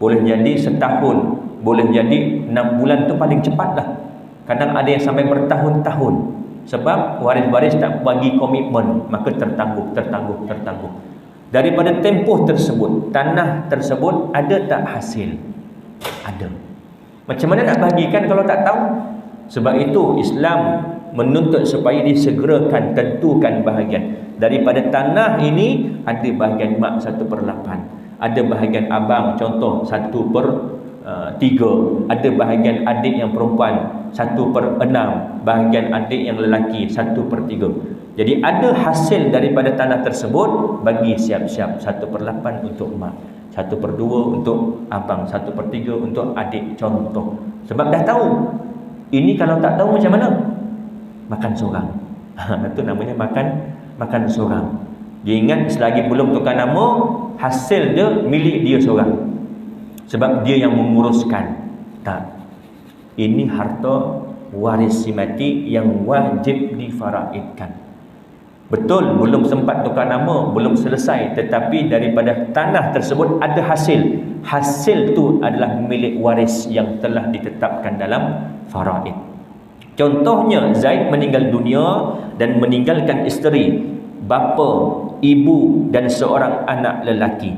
Boleh jadi setahun, boleh jadi 6 bulan tu paling cepatlah. Kadang ada yang sampai bertahun-tahun. Sebab waris-waris tak bagi komitmen, maka tertangguh. Daripada tempoh tersebut, tanah tersebut ada tak hasil? Ada. Macam mana nak bahagikan kalau tak tahu? Sebab itu Islam menuntut supaya disegerakan, tentukan bahagian. Daripada tanah ini ada bahagian mak 1/8, ada bahagian abang contoh 1/3, ada bahagian adik yang perempuan 1/6, bahagian adik yang lelaki 1/3. Jadi ada hasil daripada tanah tersebut, bagi siap-siap 1/8 untuk mak, 1/2 untuk abang, 1/3 untuk adik contoh. Sebab dah tahu. Ini kalau tak tahu macam mana? makan seorang. Itu namanya makan seorang. Dia ingat selagi belum tukar nama, hasil dia milik dia seorang. Sebab dia yang menguruskan. Tak. Ini harta waris si mati yang wajib difaraidkan. Betul, belum sempat tukar nama, belum selesai, tetapi daripada tanah tersebut ada hasil. Hasil tu adalah milik waris yang telah ditetapkan dalam faraid. Contohnya, Zaid meninggal dunia dan meninggalkan isteri, bapa, ibu dan seorang anak lelaki.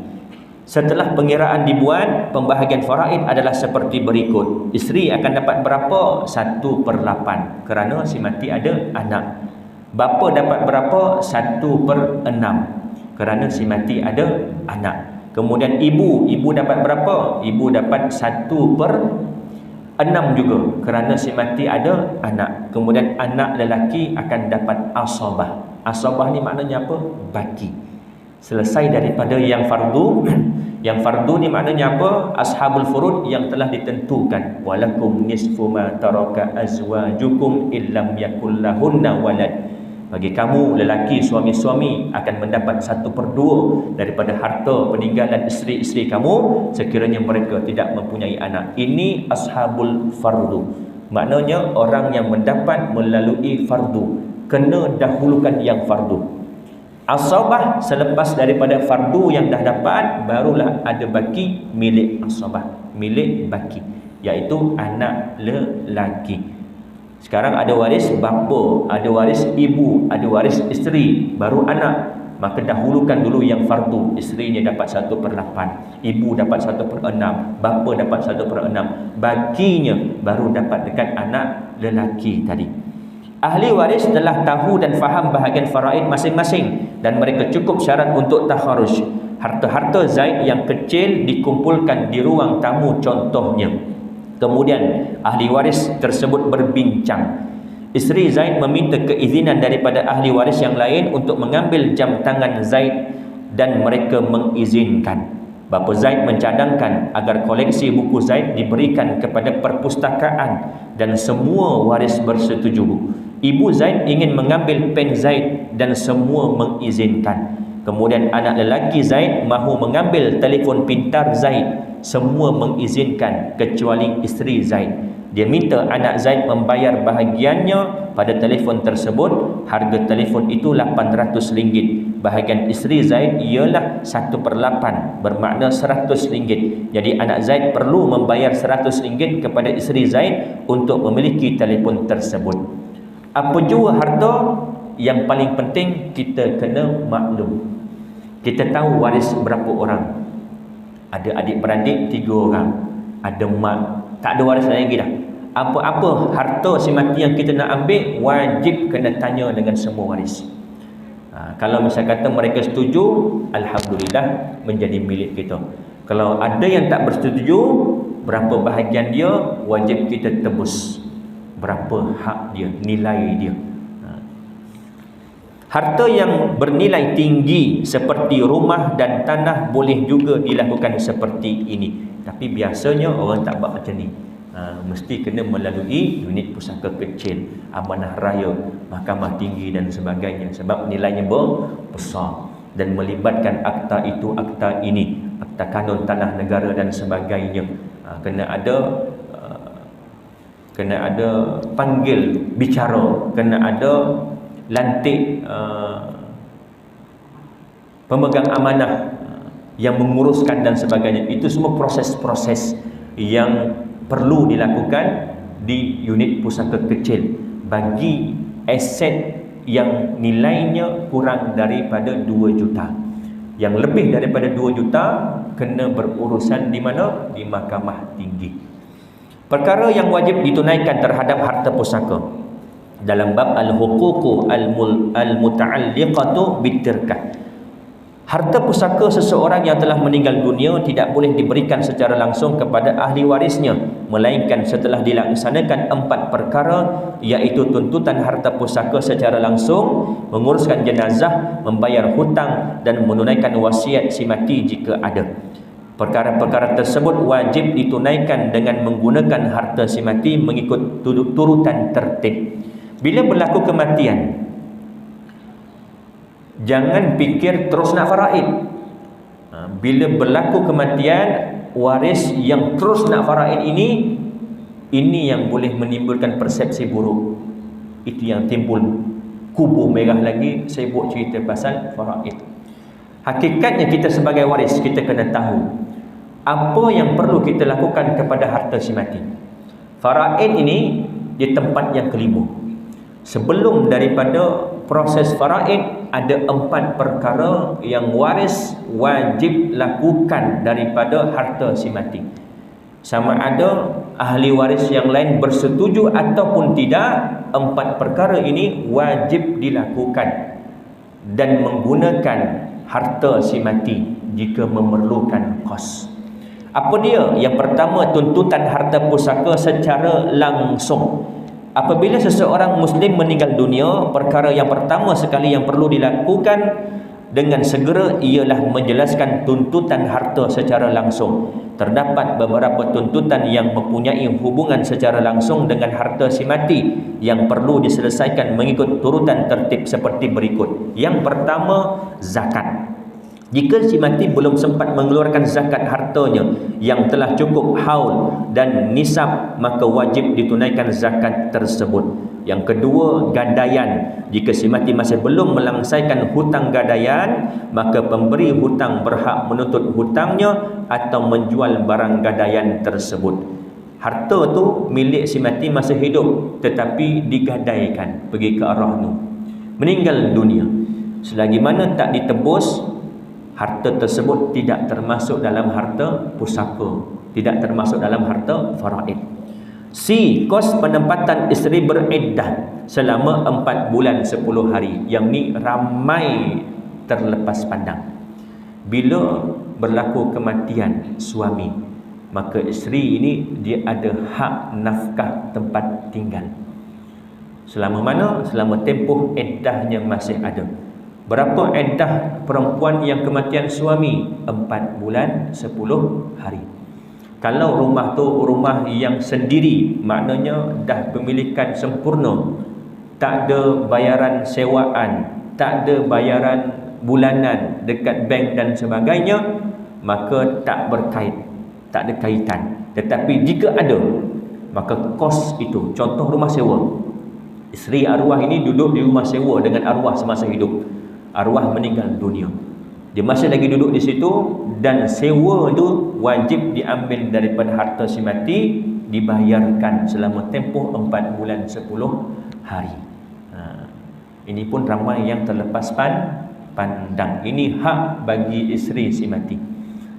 Setelah pengiraan dibuat, pembahagian faraid adalah seperti berikut. Isteri akan dapat berapa? 1/8, kerana si mati ada anak. Bapa dapat berapa? 1/6, kerana si mati ada anak. Kemudian ibu dapat berapa? Ibu dapat 1/6 juga, kerana si mati ada anak. Kemudian anak lelaki akan dapat asabah. Asabah ni maknanya apa? Baki. Selesai daripada yang fardu. Yang fardu ni maknanya apa? Ashabul furud yang telah ditentukan. Walakum nisfu ma taraka azwajukum illam yakul lahunna walad. Bagi kamu lelaki, suami-suami akan mendapat 1/2 daripada harta peninggalan isteri-isteri kamu sekiranya mereka tidak mempunyai anak. Ini ashabul fardu. Maknanya orang yang mendapat melalui fardu, kena dahulukan yang fardu. Asabah selepas daripada fardu yang dah dapat, barulah ada baki milik asabah, milik baki, iaitu anak lelaki. Sekarang ada waris bapa, ada waris ibu, ada waris isteri, baru anak. Maka dahulukan dulu yang fardu. Isterinya dapat 1/8, ibu dapat 1/6, bapa dapat 1/6. Bakinya baru dapat dekat anak lelaki tadi. Ahli waris telah tahu dan faham bahagian faraid masing-masing dan mereka cukup syarat untuk takharuj. Harta-harta Zaid yang kecil dikumpulkan di ruang tamu contohnya. Kemudian ahli waris tersebut berbincang. Isteri Zaid meminta keizinan daripada ahli waris yang lain untuk mengambil jam tangan Zaid dan mereka mengizinkan. Bapa Zaid mencadangkan agar koleksi buku Zaid diberikan kepada perpustakaan dan semua waris bersetuju. Ibu Zaid ingin mengambil pen Zaid dan semua mengizinkan. Kemudian anak lelaki Zaid mahu mengambil telefon pintar Zaid. Semua mengizinkan kecuali isteri Zaid. Dia minta anak Zaid membayar bahagiannya pada telefon tersebut. Harga telefon itu RM800. Bahagian isteri Zaid ialah 1/8, bermakna RM100. Jadi anak Zaid perlu membayar RM100 kepada isteri Zaid untuk memiliki telefon tersebut. Apa jua harta, yang paling penting kita kena maklum. Kita tahu waris berapa orang. Ada adik-beradik 3 orang. Ada mak, tak ada waris lagi dah. Apa-apa harta si mati yang kita nak ambil, wajib kena tanya dengan semua waris. Kalau misal kata mereka setuju, alhamdulillah menjadi milik kita. Kalau ada yang tak bersetuju, berapa bahagian dia, wajib kita tebus. Berapa hak dia, nilai dia. Harta yang bernilai tinggi seperti rumah dan tanah boleh juga dilakukan seperti ini. Tapi biasanya orang tak buat macam ni. Mesti kena melalui unit pusaka kecil, amanah raya, mahkamah tinggi dan sebagainya. Sebab nilainya besar dan melibatkan akta itu, akta ini, akta kanun tanah negara dan sebagainya. Kena ada panggil bicara, kena ada lantik pemegang amanah yang menguruskan dan sebagainya. Itu semua proses-proses yang perlu dilakukan di unit pusaka kecil bagi aset yang nilainya kurang daripada 2 juta. Yang lebih daripada 2 juta kena berurusan di mana? Di mahkamah tinggi. Perkara yang wajib ditunaikan terhadap harta pusaka dalam bab al-huququ al-muta'alliqatu bitirkah. Harta pusaka seseorang yang telah meninggal dunia tidak boleh diberikan secara langsung kepada ahli warisnya, melainkan setelah dilaksanakan 4 perkara, iaitu tuntutan harta pusaka secara langsung, menguruskan jenazah, membayar hutang dan menunaikan wasiat si mati jika ada. Perkara-perkara tersebut wajib ditunaikan dengan menggunakan harta si mati mengikut turutan tertib. Bila berlaku kematian, jangan fikir terus nak faraid. Bila berlaku kematian, waris yang terus nak faraid ini yang boleh menimbulkan persepsi buruk. Itu yang timbul kubur merah lagi, saya buat cerita pasal faraid. Hakikatnya kita sebagai waris, kita kena tahu apa yang perlu kita lakukan kepada harta si mati. Faraid ini di tempat yang kelima. Sebelum daripada proses faraid, ada 4 perkara yang waris wajib lakukan daripada harta si mati. Sama ada ahli waris yang lain bersetuju ataupun tidak, 4 perkara ini wajib dilakukan dan menggunakan harta si mati jika memerlukan kos. Apa dia? Yang pertama, tuntutan harta pusaka secara langsung. Apabila seseorang Muslim meninggal dunia, perkara yang pertama sekali yang perlu dilakukan dengan segera ialah menjelaskan tuntutan harta secara langsung. Terdapat beberapa tuntutan yang mempunyai hubungan secara langsung dengan harta si mati yang perlu diselesaikan mengikut turutan tertib seperti berikut. Yang pertama, zakat. Jika si mati belum sempat mengeluarkan zakat hartanya yang telah cukup haul dan nisab, maka wajib ditunaikan zakat tersebut. Yang kedua, gadaian. Jika si mati masih belum melangsaikan hutang gadaian, maka pemberi hutang berhak menuntut hutangnya atau menjual barang gadaian tersebut. Harta tu milik si mati masih hidup tetapi digadaikan pergi ke arah tu. Meninggal dunia, selagi mana tak ditebus, harta tersebut tidak termasuk dalam harta pusaka, tidak termasuk dalam harta faraid. C. Kos penempatan isteri beriddah selama 4 bulan 10 hari. Yang ni ramai terlepas pandang. Bila berlaku kematian suami, maka isteri ini dia ada hak nafkah tempat tinggal. Selama mana? Selama tempoh iddahnya masih ada. Berapa iddah perempuan yang kematian suami? 4 bulan 10 hari. Kalau rumah tu rumah yang sendiri, maknanya dah pemilikan sempurna, tak ada bayaran sewaan, tak ada bayaran bulanan dekat bank dan sebagainya, maka tak berkait, tak ada kaitan. Tetapi jika ada, maka kos itu, contoh rumah sewa, isteri arwah ini duduk di rumah sewa dengan arwah semasa hidup, arwah meninggal dunia, dia masih lagi duduk di situ, dan sewa itu wajib diambil daripada harta si mati, dibayarkan selama tempoh 4 bulan 10 hari. Ini pun ramai yang terlepas pandang. Ini hak bagi isteri si mati.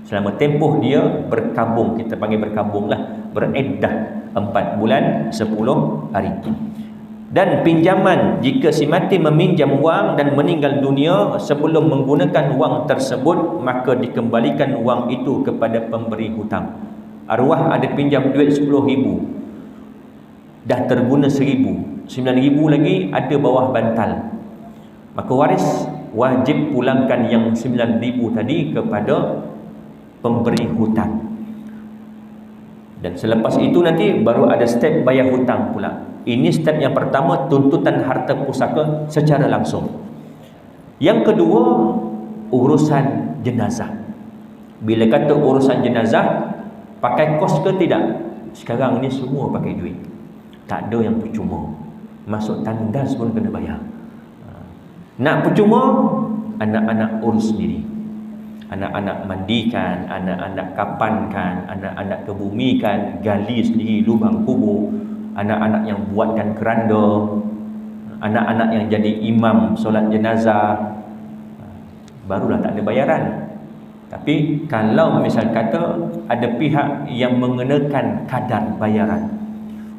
Selama tempoh dia berkabung, kita panggil berkabung lah, beriddah 4 bulan 10 hari. Dan pinjaman, jika si mati meminjam wang dan meninggal dunia sebelum menggunakan wang tersebut, maka dikembalikan wang itu kepada pemberi hutang. Arwah ada pinjam duit 10,000, dah terguna 1,000, 9,000 lagi ada bawah bantal, maka waris wajib pulangkan yang 9,000 tadi kepada pemberi hutang. Dan selepas itu nanti baru ada step bayar hutang pula. Ini step yang pertama, tuntutan harta pusaka secara langsung. Yang kedua, urusan jenazah. Bila kata urusan jenazah, pakai kos ke tidak? Sekarang ni semua pakai duit, tak ada yang percuma. Masuk tandas pun kena bayar. Nak percuma, anak-anak urus sendiri. Anak-anak mandikan, anak-anak kapankan, anak-anak kebumikan, gali sendiri lubang kubur, anak-anak yang buatkan keranda, anak-anak yang jadi imam solat jenazah, barulah tak ada bayaran. Tapi kalau misal kata ada pihak yang mengenakan kadar bayaran,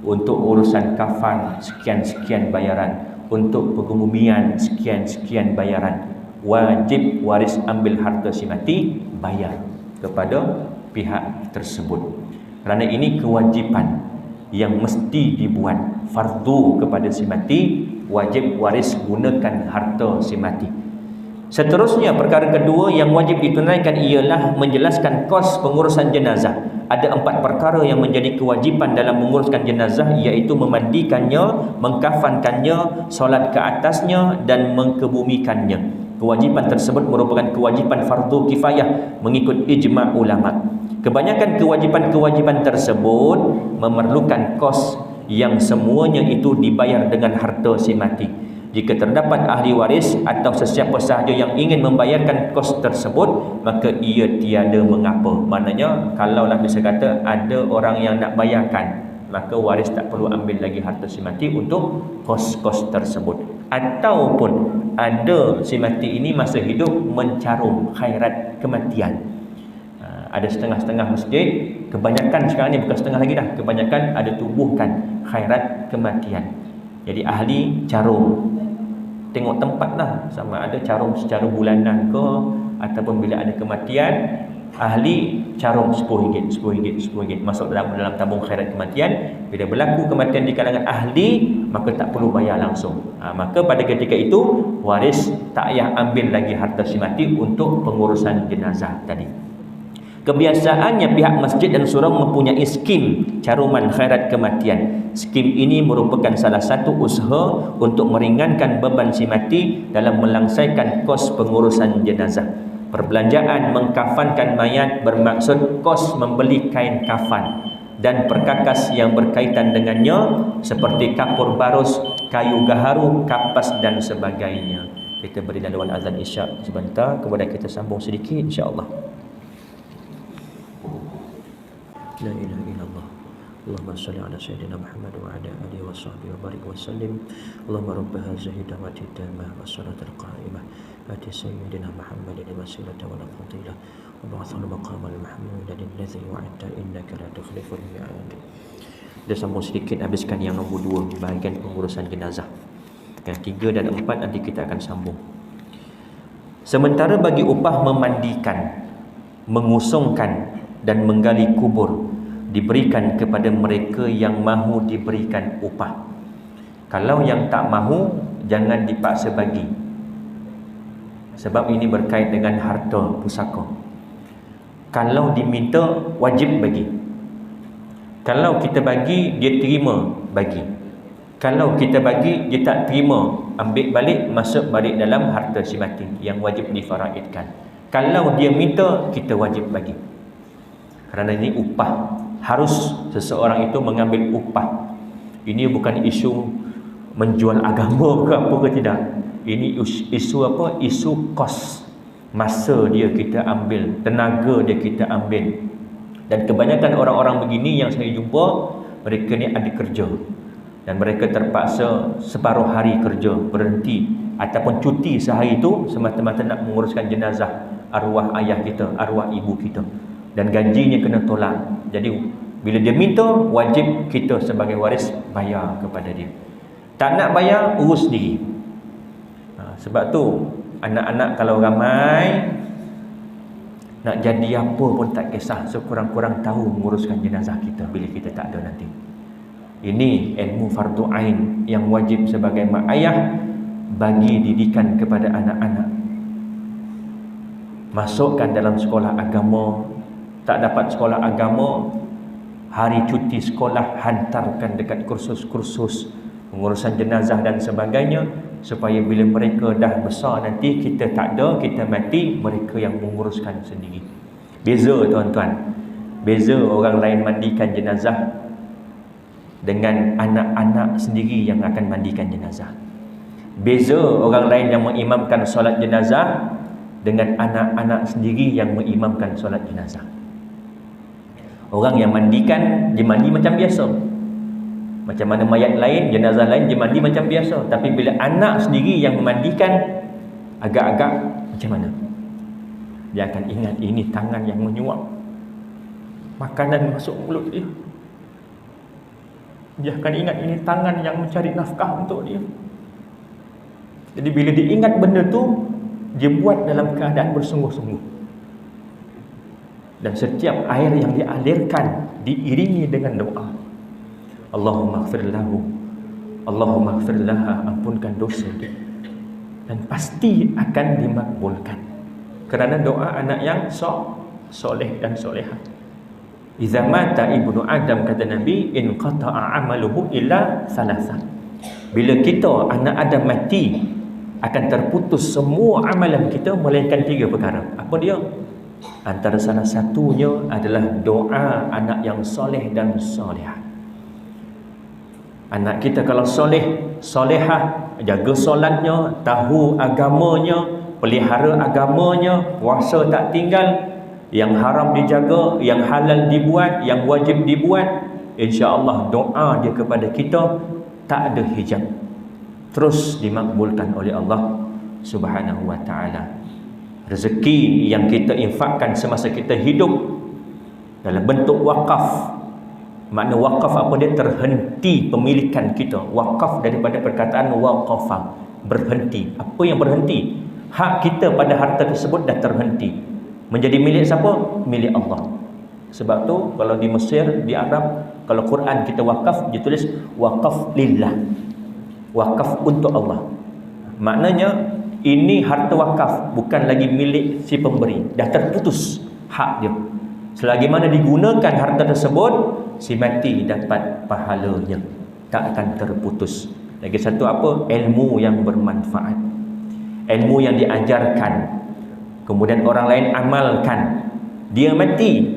untuk urusan kafan sekian-sekian bayaran, untuk pengebumian sekian-sekian bayaran, wajib waris ambil harta si mati, bayar kepada pihak tersebut. Kerana ini kewajipan yang mesti dibuat, fardu kepada si mati, wajib waris gunakan harta si mati. Seterusnya, perkara kedua yang wajib ditunaikan ialah menjelaskan kos pengurusan jenazah. Ada 4 perkara yang menjadi kewajipan dalam menguruskan jenazah, iaitu memandikannya, mengkafankannya, solat ke atasnya dan mengkebumikannya. Kewajipan tersebut merupakan kewajipan fardu kifayah mengikut ijma' ulama. Kebanyakan kewajipan-kewajipan tersebut memerlukan kos yang semuanya itu dibayar dengan harta si mati. Jika terdapat ahli waris atau sesiapa sahaja yang ingin membayarkan kos tersebut, maka ia tiada mengapa. Maknanya, kalaulah bisa kata ada orang yang nak bayarkan, maka waris tak perlu ambil lagi harta si mati untuk kos-kos tersebut. Ataupun ada si mati ini masa hidup mencarum khairat kematian. Ada setengah-setengah masjid, kebanyakan sekarang ni bukan setengah lagi dah, kebanyakan ada tubuhkan khairat kematian. Jadi ahli carum, tengok tempat lah, sama ada carum secara bulanan ke, ataupun bila ada kematian, ahli carum RM10 masuk dalam tabung khairat kematian. Bila berlaku kematian di kalangan ahli, maka tak perlu bayar langsung. Maka pada ketika itu waris tak payah ambil lagi harta si mati untuk pengurusan jenazah tadi. Kebiasaannya pihak masjid dan surau mempunyai skim caruman khairat kematian. Skim ini merupakan salah satu usaha untuk meringankan beban si mati dalam melangsaikan kos pengurusan jenazah. Perbelanjaan mengkafankan mayat bermaksud kos membeli kain kafan dan perkakas yang berkaitan dengannya seperti kapur barus, kayu gaharu, kapas dan sebagainya. Kita beri laluan azan isyak sebentar, kemudian kita sambung sedikit insya-Allah. La ilaha illallah. Allahumma salli ala sayyidina Muhammad wa ala alihi wa sahbihi wa barik wa sallim. Allahumma rabb hadhihi da'wati tammah wa salatul qa'imah ati sayyidina Muhammadin wasilata wa fadilah wa ba'athu maqamal mahmudan alladhi wa'adta innaka la tukhliful mi'ad. Kita sambung sedikit, habiskan yang nombor 2, bahagian pengurusan jenazah. Yang 3 dan 4 nanti kita akan sambung. Sementara bagi upah memandikan, mengusungkan dan menggali kubur diberikan kepada mereka yang mahu diberikan upah. Kalau yang tak mahu, jangan dipaksa bagi, sebab ini berkait dengan harta pusaka. Kalau diminta, wajib bagi. Kalau kita bagi, dia terima, bagi. Kalau kita bagi, dia tak terima, ambil balik, masuk balik dalam harta si mati yang wajib difaraidkan. Kalau dia minta, kita wajib bagi. Kerana ini upah, harus seseorang itu mengambil upah. Ini bukan isu menjual agama ke apa ke, tidak. Ini isu apa? Isu kos. Masa dia kita ambil, tenaga dia kita ambil. Dan kebanyakan orang-orang begini yang saya jumpa, mereka ni ada kerja dan mereka terpaksa separuh hari kerja, berhenti ataupun cuti sehari itu semata-mata nak menguruskan jenazah arwah ayah kita, arwah ibu kita, dan gajinya kena tolak. Jadi bila dia minta, wajib kita sebagai waris bayar kepada dia. Tak nak bayar, urus sendiri. Sebab tu anak-anak kalau ramai, nak jadi apa pun tak kisah, sekurang-kurang tahu menguruskan jenazah kita bila kita tak ada nanti. Ini ilmu fardu ain yang wajib sebagai mak ayah bagi didikan kepada anak-anak. Masukkan dalam sekolah agama. Tak dapat sekolah agama, hari cuti sekolah hantarkan dekat kursus-kursus pengurusan jenazah dan sebagainya, supaya bila mereka dah besar nanti, kita tak ada, kita mati, mereka yang menguruskan sendiri. Beza tuan-tuan, beza orang lain mandikan jenazah dengan anak-anak sendiri yang akan mandikan jenazah. Beza orang lain yang mengimamkan solat jenazah dengan anak-anak sendiri yang mengimamkan solat jenazah. Orang yang mandikan, dia mandi macam biasa. Macam mana mayat lain, jenazah lain, dia mandi macam biasa. Tapi bila anak sendiri yang memandikan, agak-agak macam mana? Dia akan ingat ini tangan yang menyuap, makanan masuk mulut dia. Dia akan ingat ini tangan yang mencari nafkah untuk dia. Jadi bila dia ingat benda tu, dia buat dalam keadaan bersungguh-sungguh. Dan setiap air yang dialirkan diiringi dengan doa. Allahumma ighfir lahu, Allahumma ighfir laha, ampunkan dosa dia. dan pasti akan dimakbulkan kerana doa anak yang soleh dan solehah. Iza mata ibnu Adam, kata Nabi, in qata'a amaluhu illa thalatha. Bila kita anak Adam mati, akan terputus semua amalan kita melainkan 3 perkara. Apa dia? Antara salah satunya adalah doa anak yang soleh dan solehah. Anak kita kalau soleh, solehah, jaga solatnya, tahu agamanya, pelihara agamanya, puasa tak tinggal, yang haram dijaga, yang halal dibuat, yang wajib dibuat, insya-Allah doa dia kepada kita tak ada hijab, terus dimakbulkan oleh Allah Subhanahu wa taala. Rezeki yang kita infakkan semasa kita hidup dalam bentuk wakaf. Makna wakaf apa dia? Terhenti pemilikan kita. Wakaf daripada perkataan waqafa, berhenti. Apa yang berhenti? Hak kita pada harta tersebut dah terhenti. Menjadi milik siapa? Milik Allah. Sebab tu kalau di Mesir, di Arab, kalau Quran kita wakaf, dia tulis wakaf lillah, wakaf untuk Allah. Maknanya ini harta wakaf, bukan lagi milik si pemberi, dah terputus hak dia. Selagi mana digunakan harta tersebut, si mati dapat pahalanya, tak akan terputus. Lagi satu apa? Ilmu yang bermanfaat, ilmu yang diajarkan, kemudian orang lain amalkan. Dia mati,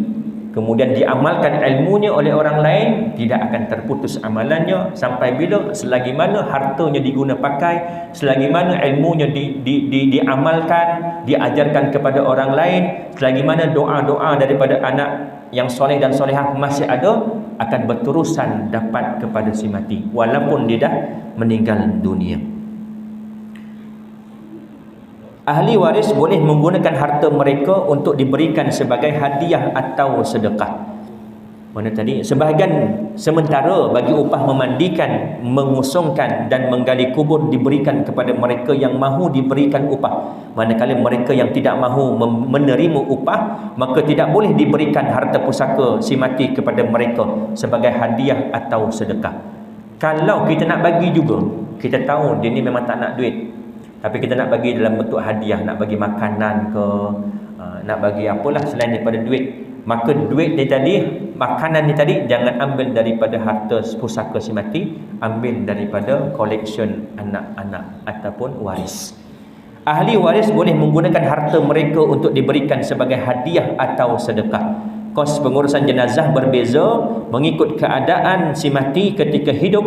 kemudian diamalkan ilmunya oleh orang lain, tidak akan terputus amalannya sampai bila? Selagi mana hartanya diguna pakai, selagi mana ilmunya diamalkan, diajarkan kepada orang lain, selagi mana doa-doa daripada anak yang soleh dan solehah masih ada, akan berterusan dapat kepada si mati walaupun dia dah meninggal dunia. Ahli waris boleh menggunakan harta mereka untuk diberikan sebagai hadiah atau sedekah. Mana tadi? Sebahagian sementara bagi upah memandikan, mengusungkan dan menggali kubur diberikan kepada mereka yang mahu diberikan upah. Manakala mereka yang tidak mahu menerima upah, maka tidak boleh diberikan harta pusaka si mati kepada mereka sebagai hadiah atau sedekah. Kalau kita nak bagi juga, kita tahu dia ni memang tak nak duit, tapi kita nak bagi dalam bentuk hadiah, nak bagi makanan ke, nak bagi apalah selain daripada duit, maka duit ni tadi, makanan ni tadi, jangan ambil daripada harta pusaka si mati, ambil daripada collection anak-anak ataupun waris. Ahli waris boleh menggunakan harta mereka untuk diberikan sebagai hadiah atau sedekah. Kos pengurusan jenazah berbeza mengikut keadaan si mati ketika hidup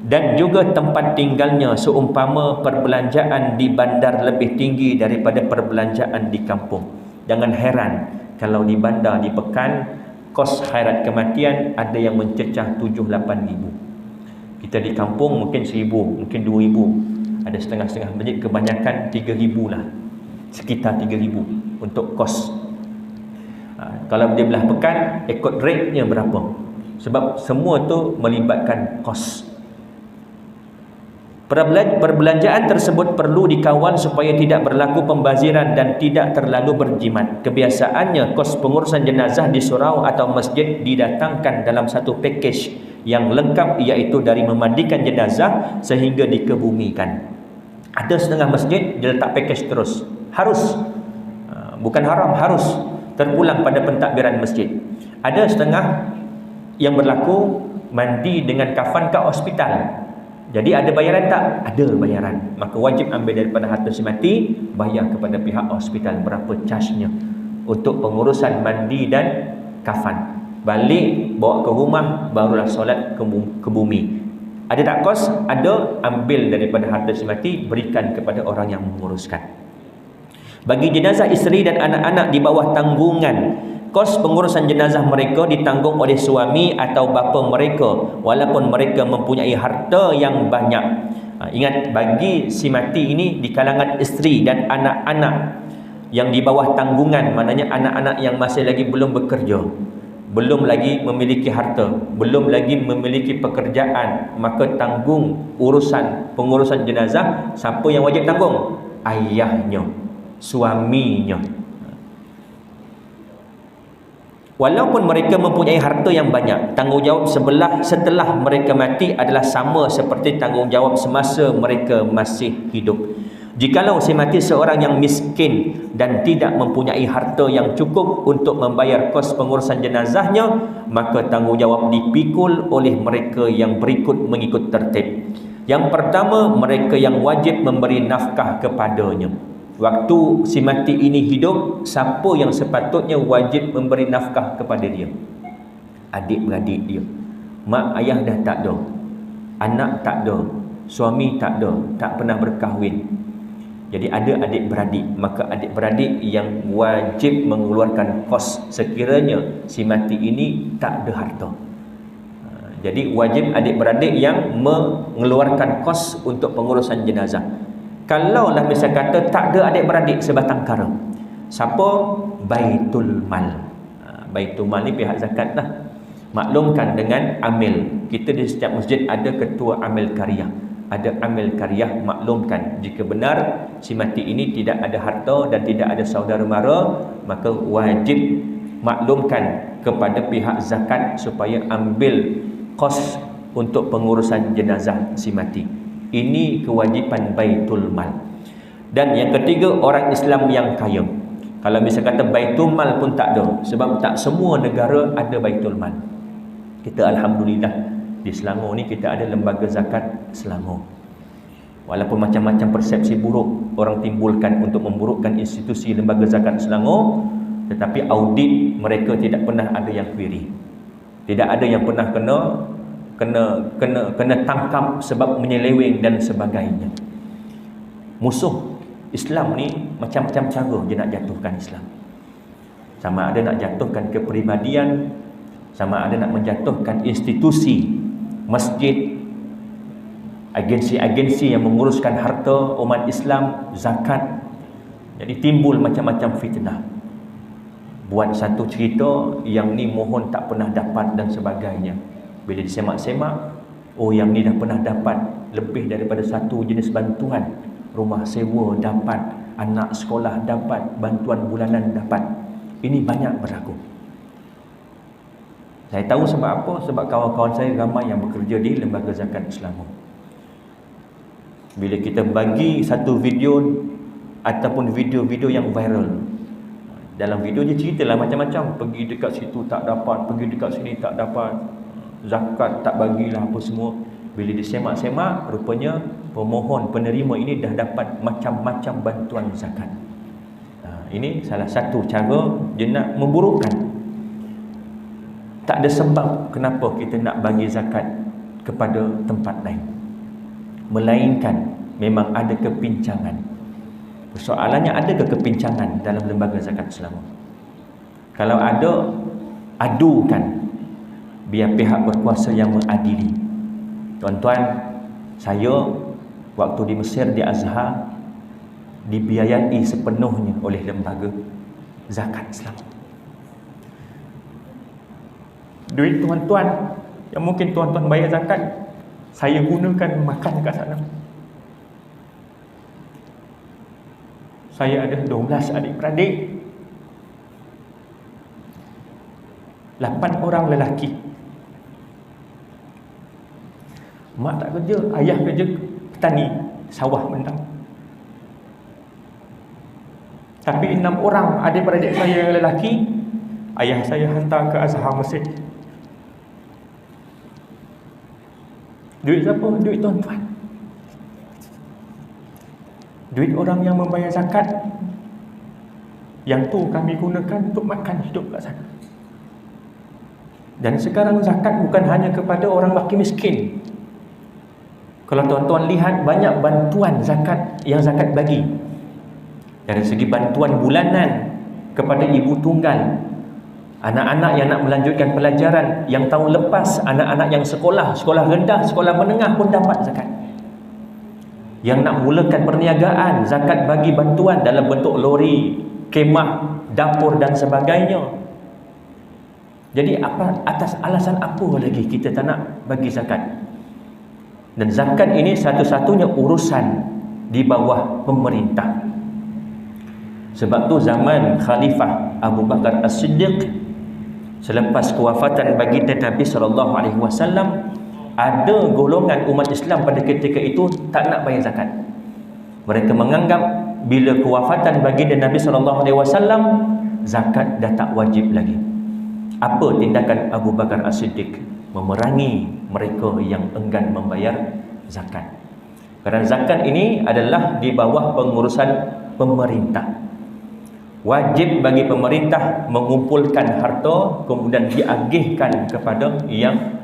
dan juga tempat tinggalnya, seumpama perbelanjaan di bandar lebih tinggi daripada perbelanjaan di kampung. Jangan heran kalau di bandar, di Pekan, kos khairat kematian ada yang mencecah 7-8 ribu. Kita di kampung mungkin 1,000, mungkin 2,000. Ada setengah-setengah masjid, kebanyakan 3,000 lah, sekitar 3,000 untuk kos. Kalau dia belah Pekan, ikut rate-nya berapa, sebab semua tu melibatkan kos. Perbelanjaan tersebut perlu dikawal supaya tidak berlaku pembaziran dan tidak terlalu berjimat. Kebiasaannya kos pengurusan jenazah di surau atau masjid didatangkan dalam satu pakej yang lengkap, iaitu dari memandikan jenazah sehingga dikebumikan. Ada setengah masjid dia letak pakej terus, harus, bukan haram, harus terpulang pada pentadbiran masjid. Ada setengah yang berlaku mandi dengan kafan kat hospital. Jadi ada bayaran tak? Ada bayaran. Maka wajib ambil daripada harta si mati, bayar kepada pihak hospital berapa charge-nya untuk pengurusan mandi dan kafan. Balik bawa ke rumah, barulah solat ke bumi. Ada tak kos? Ada, ambil daripada harta si mati, berikan kepada orang yang menguruskan. Bagi jenazah isteri dan anak-anak di bawah tanggungan, kos pengurusan jenazah mereka ditanggung oleh suami atau bapa mereka walaupun mereka mempunyai harta yang banyak. Ingat, bagi si mati ini di kalangan isteri dan anak-anak yang di bawah tanggungan, maknanya anak-anak yang masih lagi belum bekerja, belum lagi memiliki harta, belum lagi memiliki pekerjaan, maka tanggung urusan pengurusan jenazah. Siapa yang wajib tanggung? Ayahnya, suaminya. Walaupun mereka mempunyai harta yang banyak, tanggungjawab setelah mereka mati adalah sama seperti tanggungjawab semasa mereka masih hidup. Jikalau si mati seorang yang miskin dan tidak mempunyai harta yang cukup untuk membayar kos pengurusan jenazahnya, maka tanggungjawab dipikul oleh mereka yang berikut mengikut tertib. Yang pertama, mereka yang wajib memberi nafkah kepadanya. Waktu si mati ini hidup, siapa yang sepatutnya wajib memberi nafkah kepada dia? Adik-beradik dia. Mak ayah dah tak ada, anak tak ada, suami tak ada, tak pernah berkahwin. Jadi ada adik-beradik, maka adik-beradik yang wajib mengeluarkan kos sekiranya si mati ini tak ada harta. Jadi wajib adik-beradik yang mengeluarkan kos untuk pengurusan jenazah. Kalaulah misal kata tak ada adik-beradik sebatang kara, siapa? Baitul Mal. Baitul Mal ni pihak zakat lah. Maklumkan dengan amil. Kita di setiap masjid ada ketua amil karyah. Ada amil karyah, maklumkan jika benar si mati ini tidak ada harta dan tidak ada saudara mara, maka wajib maklumkan kepada pihak zakat supaya ambil kos untuk pengurusan jenazah si mati. Ini kewajipan Baitul Mal. Dan yang ketiga, orang Islam yang kaya. Kalau misal kata Baitul Mal pun tak ada, sebab tak semua negara ada Baitul Mal. Kita alhamdulillah di Selangor ni kita ada lembaga zakat Selangor. Walaupun macam-macam persepsi buruk orang timbulkan untuk memburukkan institusi lembaga zakat Selangor, tetapi audit mereka tidak pernah ada yang query. Tidak ada yang pernah kena tangkap sebab menyeleweng dan sebagainya. Musuh Islam ni macam-macam cara dia nak jatuhkan Islam. Sama ada nak jatuhkan kepribadian, sama ada nak menjatuhkan institusi, masjid, agensi-agensi yang menguruskan harta umat Islam, zakat. Jadi timbul macam-macam fitnah. Buat satu cerita yang ni mohon tak pernah dapat dan sebagainya. Bila disemak-semak, oh yang ni dah pernah dapat lebih daripada satu jenis bantuan. Rumah sewa dapat, anak sekolah dapat, bantuan bulanan dapat. Ini banyak berlaku. Saya tahu sebab apa? Sebab kawan-kawan saya ramai yang bekerja di lembaga zakat Selangor. Bila kita bagi satu video ataupun video-video yang viral, dalam video dia ceritalah macam-macam. Pergi dekat situ tak dapat, pergi dekat sini tak dapat, zakat tak bagilah apa semua. Bila disemak-semak, rupanya pemohon, penerima ini dah dapat macam-macam bantuan zakat. Ini salah satu cara dia nak memburukkan. Tak ada sebab kenapa kita nak bagi zakat kepada tempat lain, melainkan memang ada kepincangan. Persoalannya, adakah kepincangan dalam lembaga zakat Selangor? Kalau ada, adukan, biar pihak berkuasa yang mengadili. Tuan-tuan, saya waktu di Mesir, di Azhar, dibiayai sepenuhnya oleh lembaga zakat Selangor. Duit tuan-tuan yang mungkin tuan-tuan bayar zakat, saya gunakan makan kat sana. Saya ada 12 adik-beradik, 8 orang lelaki. Mak tak kerja, ayah kerja petani, sawah mentang. Tapi 6 orang adik-beradik saya lelaki, ayah saya hantar ke Azhar Mesir. Duit siapa? Duit tuan-tuan. Duit orang yang membayar zakat. Yang tu kami gunakan untuk makan hidup kat sana. Dan sekarang zakat bukan hanya kepada orang fakir miskin. Kalau tuan-tuan lihat, banyak bantuan zakat yang zakat bagi. Dari segi bantuan bulanan kepada ibu tunggal, anak-anak yang nak melanjutkan pelajaran, yang tahun lepas anak-anak yang sekolah rendah, sekolah menengah pun dapat zakat. Yang nak mulakan perniagaan, zakat bagi bantuan dalam bentuk lori, kemah, dapur dan sebagainya. Jadi atas alasan apa lagi kita tak nak bagi zakat? Dan zakat ini satu-satunya urusan di bawah pemerintah. Sebab tu zaman Khalifah Abu Bakar As-Siddiq, selepas kewafatan baginda Nabi SAW, ada golongan umat Islam pada ketika itu tak nak bayar zakat. Mereka menganggap bila kewafatan baginda Nabi SAW, zakat dah tak wajib lagi. Apa tindakan Abu Bakar As-Siddiq? Memerangi mereka yang enggan membayar zakat. Kerana zakat ini adalah di bawah pengurusan pemerintah. Wajib bagi pemerintah mengumpulkan harta kemudian diagihkan kepada yang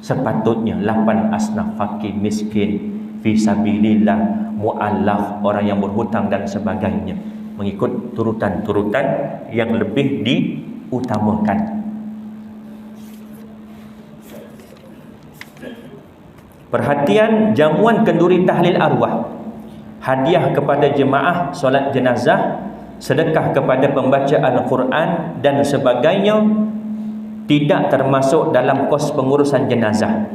sepatutnya. 8 asnaf, fakir, miskin, fisabilillah, mu'allaf, orang yang berhutang dan sebagainya, mengikut turutan-turutan yang lebih diutamakan. Perhatian jamuan kenduri tahlil arwah, hadiah kepada jemaah solat jenazah, sedekah kepada pembaca Al-Quran dan sebagainya tidak termasuk dalam kos pengurusan jenazah.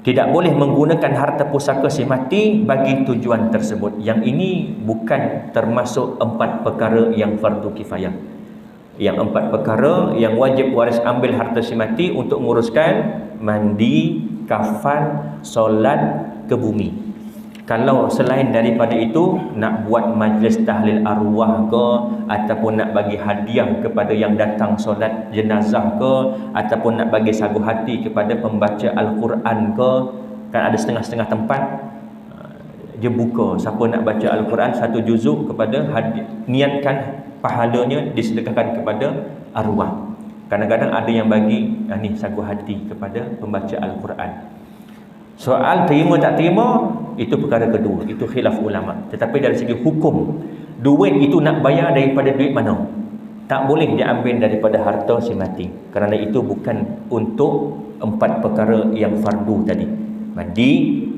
Tidak boleh menggunakan harta pusaka si mati bagi tujuan tersebut. Yang ini bukan termasuk 4 perkara yang fardu kifayah. Yang 4 perkara yang wajib waris ambil harta si mati untuk menguruskan mandi, kafan, solat ke bumi. Kalau selain daripada itu, nak buat majlis tahlil arwah ke, ataupun nak bagi hadiah kepada yang datang solat jenazah ke, ataupun nak bagi sagu hati kepada pembaca Al-Quran ke, kan ada setengah-setengah tempat dia buka, siapa nak baca Al-Quran 1 juzuk kepada niatkan pahalanya disedekahkan kepada arwah. Kadang-kadang ada yang bagi ni sagu hati kepada pembaca Al-Quran. Soal terima tak terima, itu perkara kedua, itu khilaf ulama. Tetapi dari segi hukum, duit itu nak bayar daripada duit mana? Tak boleh diambil daripada harta si mati, kerana itu bukan untuk 4 perkara yang fardu tadi, mandi,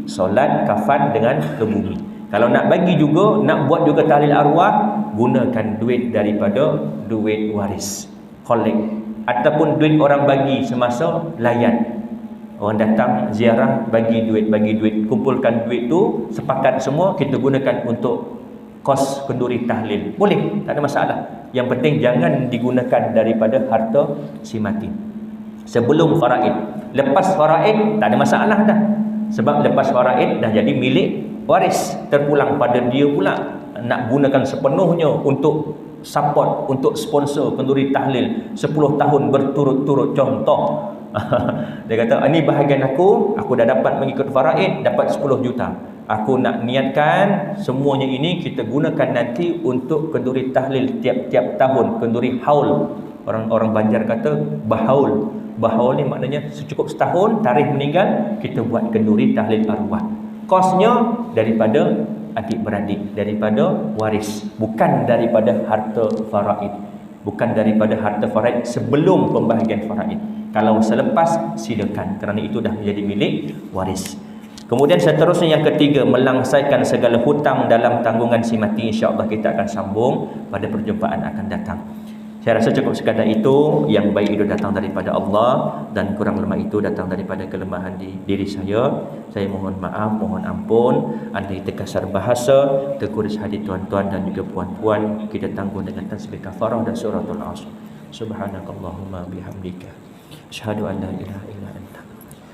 solat, kafan dengan ke bumi. Kalau nak bagi juga, nak buat juga tahlil arwah, gunakan duit daripada duit waris, collect, ataupun duit orang bagi semasa layan. Orang datang ziarah, bagi duit, kumpulkan duit tu, sepakat semua, kita gunakan untuk kos kenduri tahlil. Boleh, tak ada masalah. Yang penting jangan digunakan daripada harta si mati. Sebelum faraid. Lepas faraid, tak ada masalah dah. Sebab lepas faraid dah jadi milik waris. Terpulang pada dia pula nak gunakan sepenuhnya untuk support, untuk sponsor kenduri tahlil 10 tahun berturut-turut. Contoh, dia kata, ini bahagian aku dah dapat mengikut faraid, dapat 10 juta. Aku nak niatkan semuanya ini kita gunakan nanti untuk kenduri tahlil tiap-tiap tahun, kenduri haul. Orang Banjar kata bahaul. Bahaul ni maknanya secukup setahun tarikh meninggal, kita buat kenduri tahlil arwah. Kosnya daripada adik-beradik, daripada waris, bukan daripada harta faraid. Bukan daripada harta faraid sebelum pembahagian faraid. Kalau selepas, silakan, kerana itu dah menjadi milik waris. Kemudian seterusnya yang ketiga, melangsaikan segala hutang dalam tanggungan si mati. InsyaAllah kita akan sambung pada perjumpaan akan datang. Saya rasa cukup sekadar itu. Yang baik itu datang daripada Allah, dan kurang lemah itu datang daripada kelemahan di diri saya. Saya mohon maaf, mohon ampun. Andai terkasar bahasa, terkuris hati tuan-tuan dan juga puan-puan, kita tangguh dengan tasbih kafarah dan suratul Asr. Subhanakallahumma bihamdika, asyhadu an la ilaha illa anta,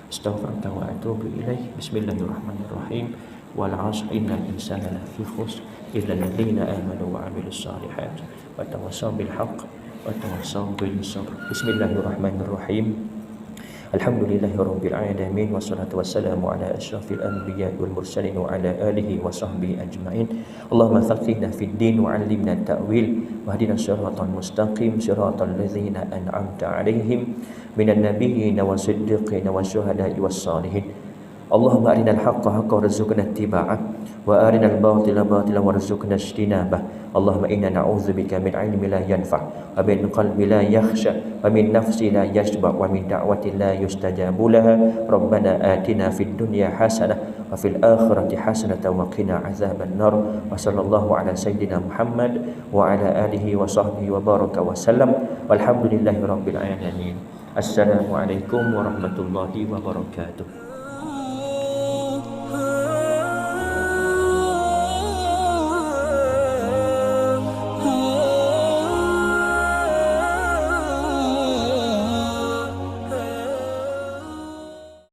astaghfiruka wa atubu ilaih. Bismillahirrahmanirrahim. Wal 'ashr innal insana lafi khusr illa alladziina aamanu wa 'amilus shalihaat wa tawassaw bil haqq wa tawassaw bis sabr. Bismillahirrahmanirrahim. Alhamdulillahirabbil alamin, wassalatu wassalamu ala asyrafil anbiya'i wal mursalin wa ala alihi wa sahbihi ajma'in. Allahumma faqihna fid din wa 'allimna at-ta'wil wahdina shiratal mustaqim shiratal ladzina an'amta 'alaihim minan nabiyyin was-siddiqin wasyuhada'i was-salihin. Allahumma arinal haqqa haqqan warzuqna ittiba'ah wa arinal batila batilan warzuqna ijtinabah. Allahumma inna na'udzubika min 'ilmin la yanfa' wa min qalbin la yakhsha wa min nafsin la yashba' wa min da'watin la yustajabu laha. Rabbana atina fid dunya hasanah wa fil akhirati hasanah wa qina 'adzaban nar. Wa sallallahu ala sayyidina Muhammad wa ala alihi wa sahbihi wa baraka wa sallam. Walhamdulillahirabbil alamin. Assalamualaikum warahmatullahi wabarakatuh.